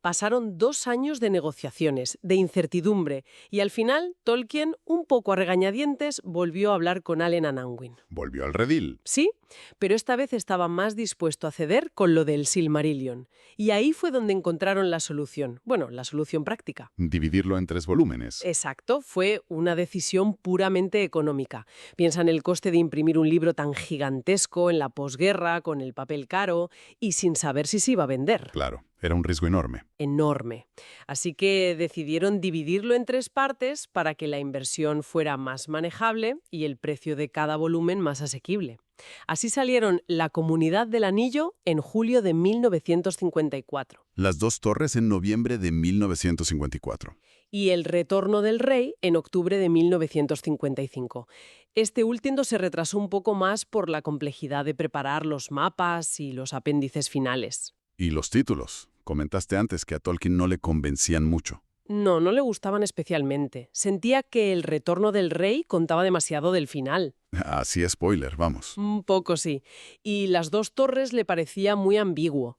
Pasaron 2 años de negociaciones, de incertidumbre, y al final Tolkien, un poco a regañadientes, volvió a hablar con Allen a Unwin.
Volvió al redil.
Sí, pero esta vez estaba más dispuesto a ceder con lo del Silmarillion. Y ahí fue donde encontraron la solución. Bueno, la solución práctica.
Dividirlo en 3 volúmenes.
Exacto, fue una decisión puramente económica. Piensa en el coste de imprimir un libro tan gigantesco en la posguerra, con el papel caro y sin saber si se iba a vender.
Claro, era un riesgo enorme.
Enorme. Así que decidieron dividirlo en 3 partes para que la inversión fuera más manejable y el precio de cada volumen más asequible. Así salieron La Comunidad del Anillo en julio de 1954
Las 2 torres en noviembre de 1954.
y El Retorno del Rey en octubre de 1955. Este último se retrasó un poco más por la complejidad de preparar los mapas y los apéndices finales.
Y los títulos. Comentaste antes que a Tolkien no le convencían mucho.
No, no le gustaban especialmente. Sentía que el retorno del rey contaba demasiado del final.
Así spoiler, vamos.
Un poco sí. Y las dos torres le parecía muy ambiguo.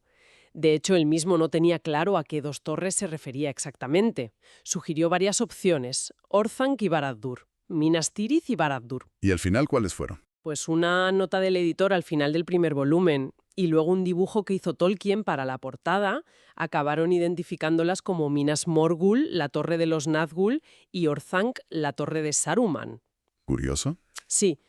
De hecho, él mismo no tenía claro a qué dos torres se refería exactamente. Sugirió varias opciones, Orthanc y Barad-dûr, Minas Tirith y Barad-dûr.
¿Y al final cuáles fueron?
Pues una nota del editor al final del primer volumen y luego un dibujo que hizo Tolkien para la portada, acabaron identificándolas como Minas Morgul, la torre de los Nazgûl, y Orthanc, la torre de Saruman.
¿Curioso?
Sí,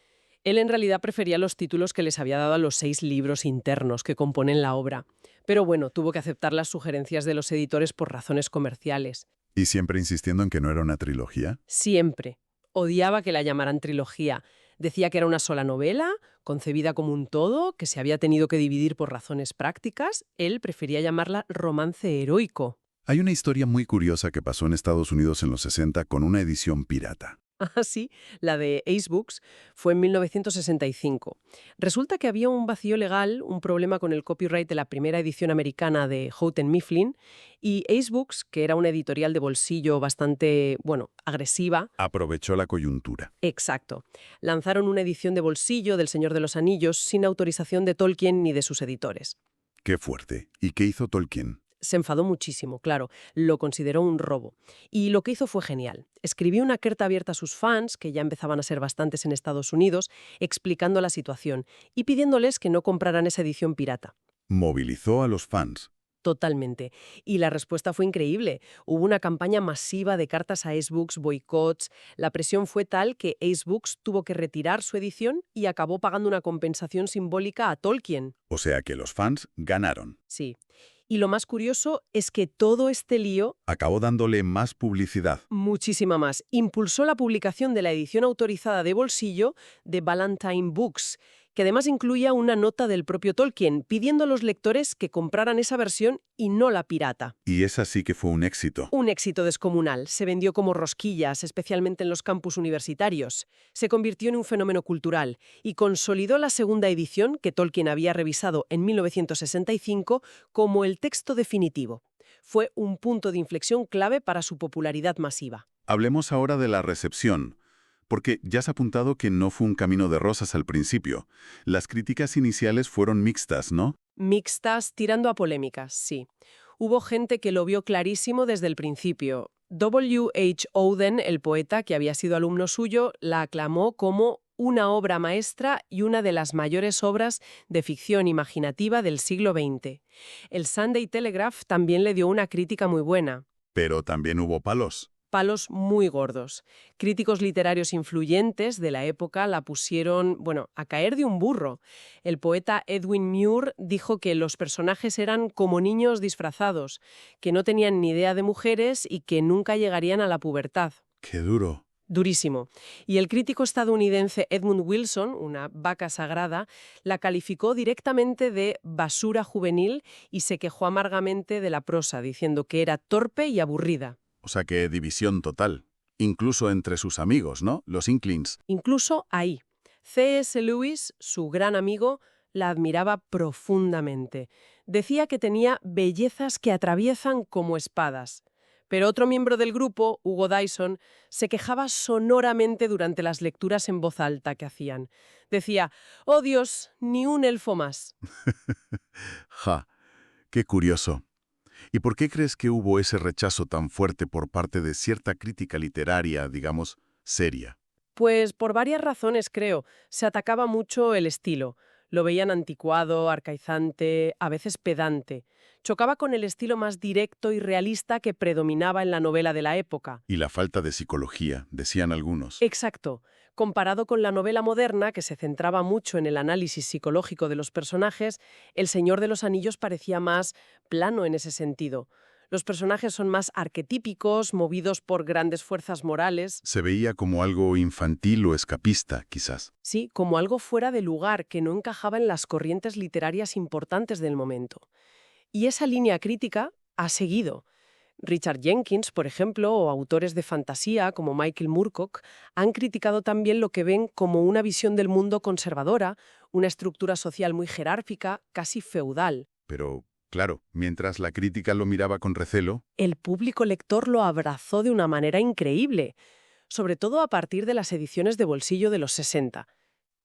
él en realidad prefería los títulos que les había dado a los 6 libros internos que componen la obra. Pero bueno, tuvo que aceptar las sugerencias de los editores por razones comerciales.
¿Y siempre insistiendo en que no era una trilogía?
Siempre. Odiaba que la llamaran trilogía. Decía que era una sola novela, concebida como un todo, que se había tenido que dividir por razones prácticas. Él prefería llamarla romance heroico.
Hay una historia muy curiosa que pasó en Estados Unidos en los 60 con una edición pirata.
Así, la de Ace Books fue en 1965. Resulta que había un vacío legal, un problema con el copyright de la primera edición americana de Houghton Mifflin, y Ace Books, que era una editorial de bolsillo bastante, agresiva.
Aprovechó la coyuntura.
Exacto. Lanzaron una edición de bolsillo del Señor de los Anillos sin autorización de Tolkien ni de sus editores.
Qué fuerte. ¿Y qué hizo Tolkien?
Se enfadó muchísimo, claro, lo consideró un robo. Y lo que hizo fue genial. Escribió una carta abierta a sus fans, que ya empezaban a ser bastantes en Estados Unidos, explicando la situación y pidiéndoles que no compraran esa edición pirata.
Movilizó a los fans.
Totalmente. Y la respuesta fue increíble. Hubo una campaña masiva de cartas a Ace Books, boicots. La presión fue tal que Ace Books tuvo que retirar su edición y acabó pagando una compensación simbólica a Tolkien.
O sea que los fans ganaron.
Sí. Y lo más curioso es que todo este lío,
Acabó dándole más publicidad.
muchísima más, impulsó la publicación de la edición autorizada de bolsillo de Ballantine Books, que además incluía una nota del propio Tolkien pidiendo a los lectores que compraran esa versión y no la pirata.
Y esa sí que fue un éxito.
Un éxito descomunal. Se vendió como rosquillas, especialmente en los campus universitarios. Se convirtió en un fenómeno cultural y consolidó la segunda edición, que Tolkien había revisado en 1965, como el texto definitivo. Fue un punto de inflexión clave para su popularidad masiva.
Hablemos ahora de la recepción. Porque ya has apuntado que no fue un camino de rosas al principio. Las críticas iniciales fueron mixtas, ¿no?
Mixtas tirando a polémicas, sí. Hubo gente que lo vio clarísimo desde el principio. W. H. Auden, el poeta que había sido alumno suyo, la aclamó como una obra maestra y una de las mayores obras de ficción imaginativa del siglo XX. El Sunday Telegraph también le dio una crítica muy buena.
Pero también hubo palos.
Palos muy gordos. Críticos literarios influyentes de la época la pusieron, a caer de un burro. El poeta Edwin Muir dijo que los personajes eran como niños disfrazados, que no tenían ni idea de mujeres y que nunca llegarían a la pubertad.
¡Qué duro!
Durísimo. Y el crítico estadounidense Edmund Wilson, una vaca sagrada, la calificó directamente de basura juvenil y se quejó amargamente de la prosa, diciendo que era torpe y aburrida.
O sea que división total. Incluso entre sus amigos, ¿no? Los Inklings.
Incluso ahí. C.S. Lewis, su gran amigo, la admiraba profundamente. Decía que tenía bellezas que atraviesan como espadas. Pero otro miembro del grupo, Hugo Dyson, se quejaba sonoramente durante las lecturas en voz alta que hacían. Decía, «Oh Dios, ni un elfo más».
Ja, qué curioso. ¿Y por qué crees que hubo ese rechazo tan fuerte por parte de cierta crítica literaria, digamos, seria?
Pues por varias razones, creo. Se atacaba mucho el estilo. Lo veían anticuado, arcaizante, a veces pedante. Chocaba con el estilo más directo y realista que predominaba en la novela de la época.
Y la falta de psicología, decían algunos.
Exacto. Comparado con la novela moderna, que se centraba mucho en el análisis psicológico de los personajes, El Señor de los Anillos parecía más plano en ese sentido. Los personajes son más arquetípicos, movidos por grandes fuerzas morales.
Se veía como algo infantil o escapista, quizás.
Sí, como algo fuera de lugar, que no encajaba en las corrientes literarias importantes del momento. Y esa línea crítica ha seguido. Richard Jenkins, por ejemplo, o autores de fantasía como Michael Moorcock, han criticado también lo que ven como una visión del mundo conservadora, una estructura social muy jerárquica, casi feudal.
Pero,
Claro, mientras la crítica lo miraba con recelo.
El público lector lo abrazó de una manera increíble, sobre todo a partir de las ediciones de bolsillo de los 60.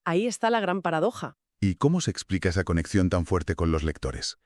Ahí está la gran paradoja.
¿Y cómo se explica esa conexión tan fuerte con los lectores?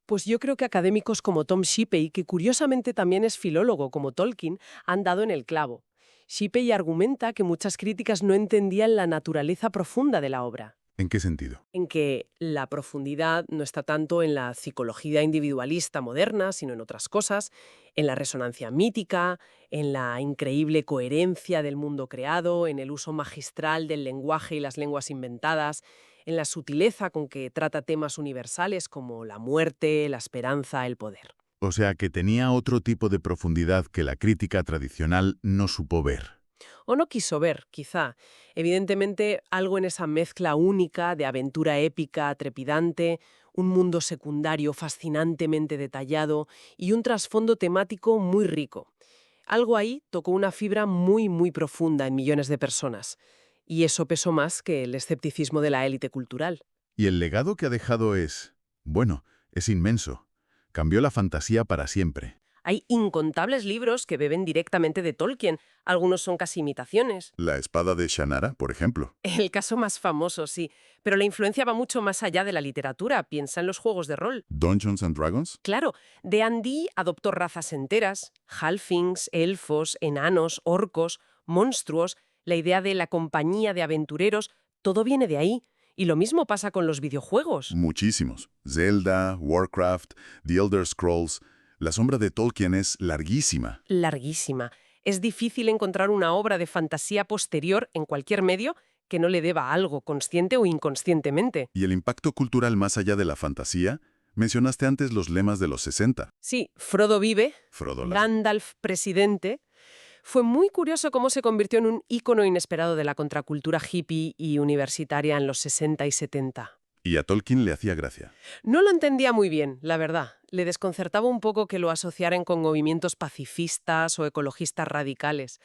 Pues yo creo que académicos como Tom Shippey, que curiosamente también es filólogo como Tolkien, han dado en el clavo. Shippey argumenta que muchas críticas no entendían la naturaleza profunda de la obra,
¿En qué sentido?
en que la profundidad no está tanto en la psicología individualista moderna, sino en otras cosas, en la resonancia mítica, en la increíble coherencia del mundo creado, en el uso magistral del lenguaje y las lenguas inventadas, en la sutileza con que trata temas universales como la muerte, la esperanza, el poder.
O sea, que tenía otro tipo de profundidad que la crítica tradicional no supo ver.
O no quiso ver, quizá. Evidentemente, algo en esa mezcla única de aventura épica, trepidante, un mundo secundario fascinantemente detallado y un trasfondo temático muy rico. Algo ahí tocó una fibra muy, muy profunda en millones de personas. Y eso pesó más que el escepticismo de la élite cultural.
Y el legado que ha dejado bueno, es inmenso. Cambió la fantasía para siempre.
Hay incontables libros que beben directamente de Tolkien. Algunos son casi imitaciones.
La espada de Shannara, por ejemplo.
El caso más famoso, sí. Pero la influencia va mucho más allá de la literatura. Piensa en los juegos de rol.
Dungeons and Dragons.
Claro, D&D adoptó razas enteras, halflings, elfos, enanos, orcos, monstruos, la idea de la compañía de aventureros, todo viene de ahí. Y lo mismo pasa con los videojuegos.
Muchísimos. Zelda, Warcraft, The Elder Scrolls. La sombra de Tolkien es larguísima.
Larguísima. Es difícil encontrar una obra de fantasía posterior en cualquier medio que no le deba algo, consciente o inconscientemente.
Y el impacto cultural más allá de la fantasía, mencionaste antes los lemas de los 60.
Sí, Frodo vive,
Frodo
Gandalf presidente. Fue muy curioso cómo se convirtió en un ícono inesperado de la contracultura hippie y universitaria en los 60 y 70.
Y a Tolkien le hacía gracia.
No lo entendía muy bien, la verdad. Le desconcertaba un poco que lo asociaran con movimientos pacifistas o ecologistas radicales.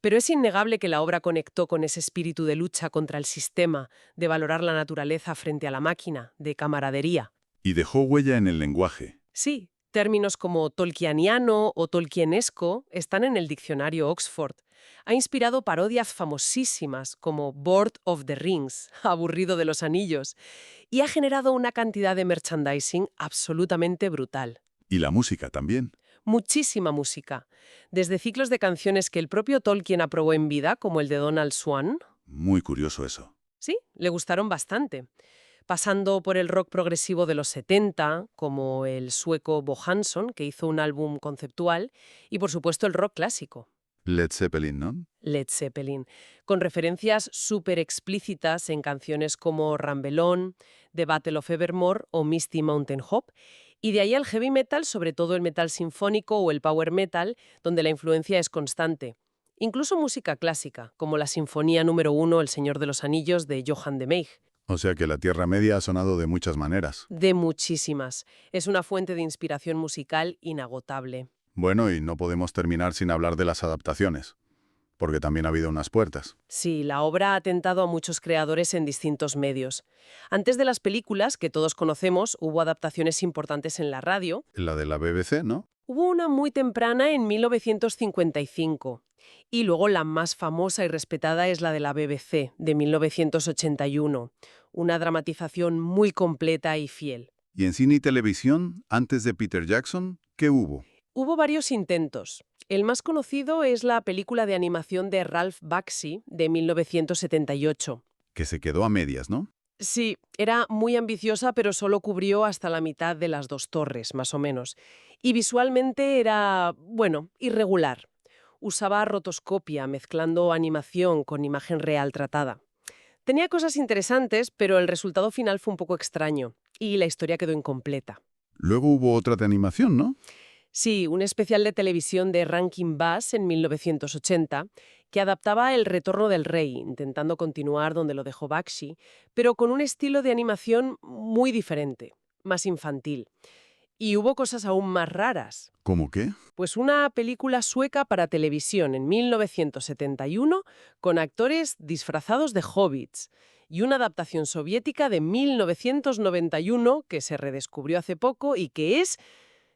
Pero es innegable que la obra conectó con ese espíritu de lucha contra el sistema, de valorar la naturaleza frente a la máquina, de camaradería.
Y dejó huella en el lenguaje.
Sí, términos como tolkieniano o tolkienesco están en el diccionario Oxford. Ha inspirado parodias famosísimas como Board of the Rings, aburrido de los anillos, y ha generado una cantidad de merchandising absolutamente brutal.
Y la música también.
Muchísima música, desde ciclos de canciones que el propio Tolkien aprobó en vida, como el de Donald Swann.
Muy curioso eso.
Sí, le gustaron bastante. Pasando por el rock progresivo de los 70, como el sueco Bo Hansson, que hizo un álbum conceptual, y por supuesto el rock clásico,
Led Zeppelin, ¿no?
Led Zeppelin, con referencias súper explícitas en canciones como Rambelón, The Battle of Evermore o Misty Mountain Hop, y de ahí al heavy metal, sobre todo el metal sinfónico o el power metal, donde la influencia es constante. Incluso música clásica, como la Sinfonía número 1, El Señor de los Anillos, de Johann de Meij.
O sea que la Tierra Media ha sonado de muchas maneras.
De muchísimas. Es una fuente de inspiración musical inagotable.
Bueno, y no podemos terminar sin hablar de las adaptaciones, porque también ha habido unas puertas.
Sí, la obra ha tentado a muchos creadores en distintos medios. Antes de las películas, que todos conocemos, hubo adaptaciones importantes en la radio.
La de la BBC, ¿no?
Hubo una muy temprana en 1955. Y luego la más famosa y respetada es la de la BBC, de 1981. Una dramatización muy completa y fiel.
Y en cine y televisión, antes de Peter Jackson, ¿qué hubo?
Hubo varios intentos. El más conocido es la película de animación de Ralph Bakshi, de 1978.
Que se quedó a medias, ¿no?
Sí, era muy ambiciosa, pero solo cubrió hasta la mitad de las dos torres, más o menos. Y visualmente era, bueno, irregular. Usaba rotoscopia, mezclando animación con imagen real tratada. Tenía cosas interesantes, pero el resultado final fue un poco extraño, y la historia quedó incompleta.
Luego hubo otra de animación, ¿no?
Sí, un especial de televisión de Rankin Bass en 1980 que adaptaba El Retorno del Rey, intentando continuar donde lo dejó Bakshi, pero con un estilo de animación muy diferente, más infantil. Y hubo cosas aún más raras.
¿Cómo qué?
Pues una película sueca para televisión en 1971 con actores disfrazados de hobbits. y una adaptación soviética de 1991 que se redescubrió hace poco y que es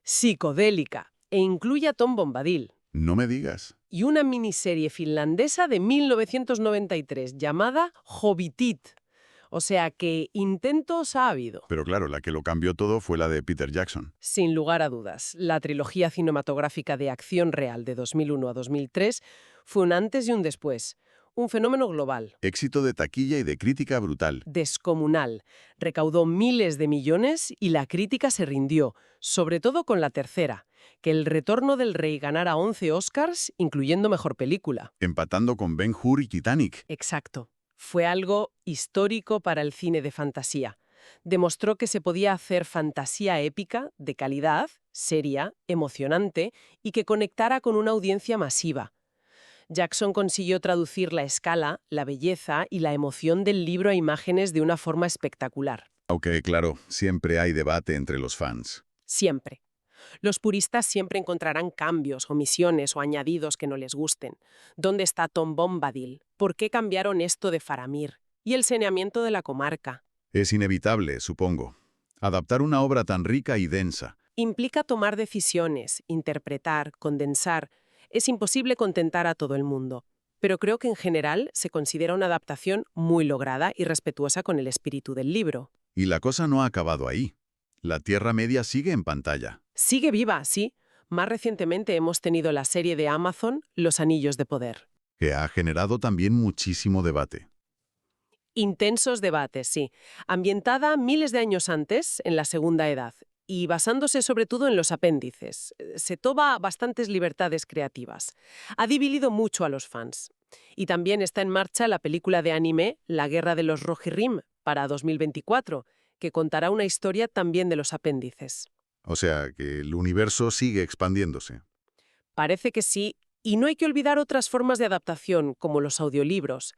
psicodélica e incluye a Tom Bombadil.
No me digas.
Y una miniserie finlandesa de 1993 llamada Hobbitit. O sea que intentos ha habido.
Pero claro, la que lo cambió todo fue la de Peter Jackson.
Sin lugar a dudas, la trilogía cinematográfica de acción real de 2001 a 2003 fue un antes y un después. Un fenómeno global,
Éxito de taquilla y de crítica brutal.
descomunal. Recaudó miles de millones y la crítica se rindió, sobre todo con la tercera, que El Retorno del Rey ganara 11 Oscars, incluyendo Mejor Película.
Empatando con Ben-Hur y Titanic.
Exacto. Fue algo histórico para el cine de fantasía. Demostró que se podía hacer fantasía épica, de calidad, seria, emocionante y que conectara con una audiencia masiva. Jackson consiguió traducir la escala, la belleza y la emoción del libro a imágenes de una forma espectacular.
Aunque, claro, siempre hay debate entre los fans.
Siempre. Los puristas siempre encontrarán cambios, omisiones o añadidos que no les gusten. ¿Dónde está Tom Bombadil? ¿Por qué cambiaron esto de Faramir? ¿Y el saneamiento de la comarca?
Es inevitable, supongo. Adaptar una obra tan rica y densa.
Implica tomar decisiones, interpretar, condensar. Es imposible contentar a todo el mundo. Pero creo que en general se considera una adaptación muy lograda y respetuosa con el espíritu del libro.
Y la cosa no ha acabado ahí. La Tierra Media sigue en pantalla.
Sigue viva, sí. Más recientemente hemos tenido la serie de Amazon, Los Anillos de Poder.
Que ha generado también muchísimo debate.
Intensos debates, sí. Ambientada miles de años antes, en la Segunda Edad, y basándose sobre todo en los apéndices. Se toma bastantes libertades creativas. Ha dividido mucho a los fans. Y también está en marcha la película de anime La Guerra de los Rohirrim, para 2024, que contará una historia también de los apéndices.
O sea, que el universo sigue expandiéndose.
Parece que sí, y no hay que olvidar otras formas de adaptación, como los audiolibros.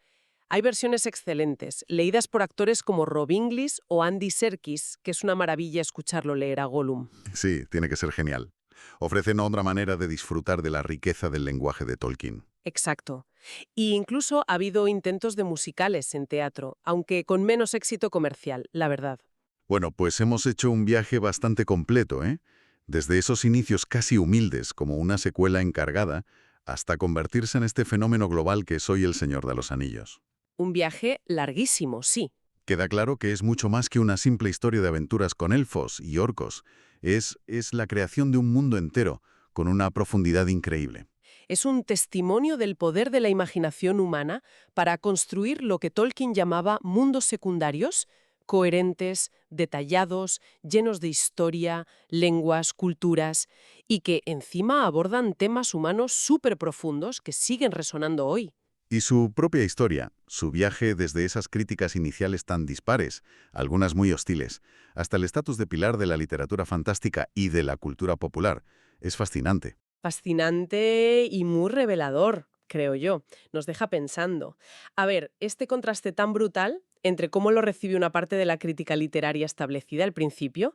Hay versiones excelentes, leídas por actores como Rob Inglis o Andy Serkis, que es una maravilla escucharlo leer a Gollum.
Sí, tiene que ser genial. Ofrecen otra manera de disfrutar de la riqueza del lenguaje de Tolkien.
Exacto. Y incluso ha habido intentos de musicales en teatro, aunque con menos éxito comercial, la verdad.
Bueno, pues hemos hecho un viaje bastante completo, ¿eh? Desde esos inicios casi humildes, como una secuela encargada, hasta convertirse en este fenómeno global que es hoy El Señor de los Anillos.
Un viaje larguísimo, sí.
Queda claro que es mucho más que una simple historia de aventuras con elfos y orcos. Es la creación de un mundo entero, con una profundidad increíble.
Es un testimonio del poder de la imaginación humana para construir lo que Tolkien llamaba mundos secundarios, coherentes, detallados, llenos de historia, lenguas, culturas, y que encima abordan temas humanos súper profundos que siguen resonando hoy.
Y su propia historia, su viaje desde esas críticas iniciales tan dispares, algunas muy hostiles, hasta el estatus de pilar de la literatura fantástica y de la cultura popular, es fascinante.
Fascinante y muy revelador, creo yo. Nos deja pensando. A ver, este contraste tan brutal entre cómo lo recibe una parte de la crítica literaria establecida al principio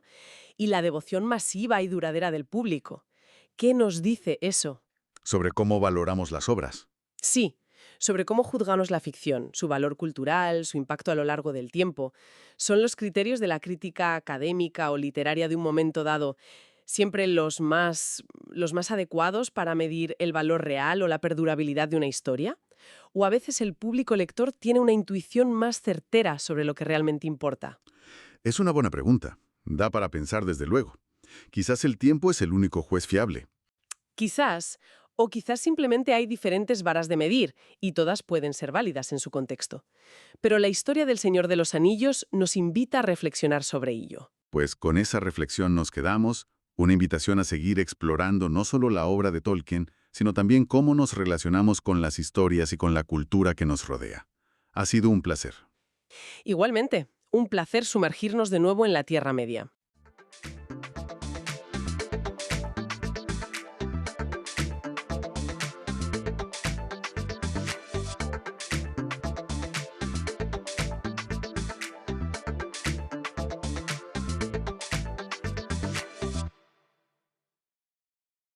y la devoción masiva y duradera del público. ¿Qué nos dice eso?
Sobre cómo valoramos las obras.
Sí, sobre cómo juzgamos la ficción, su valor cultural, su impacto a lo largo del tiempo. Son los criterios de la crítica académica o literaria de un momento dado siempre los más adecuados para medir el valor real o la perdurabilidad de una historia? ¿O a veces el público lector tiene una intuición más certera sobre lo que realmente importa?
Es una buena pregunta. Da para pensar desde luego. Quizás el tiempo es el único juez fiable.
Quizás, o quizás simplemente hay diferentes varas de medir y todas pueden ser válidas en su contexto. Pero la historia del Señor de los Anillos nos invita a reflexionar sobre ello.
Pues con esa reflexión nos quedamos, una invitación a seguir explorando no solo la obra de Tolkien, sino también cómo nos relacionamos con las historias y con la cultura que nos rodea. Ha sido un placer.
Igualmente, un placer sumergirnos de nuevo en la Tierra Media.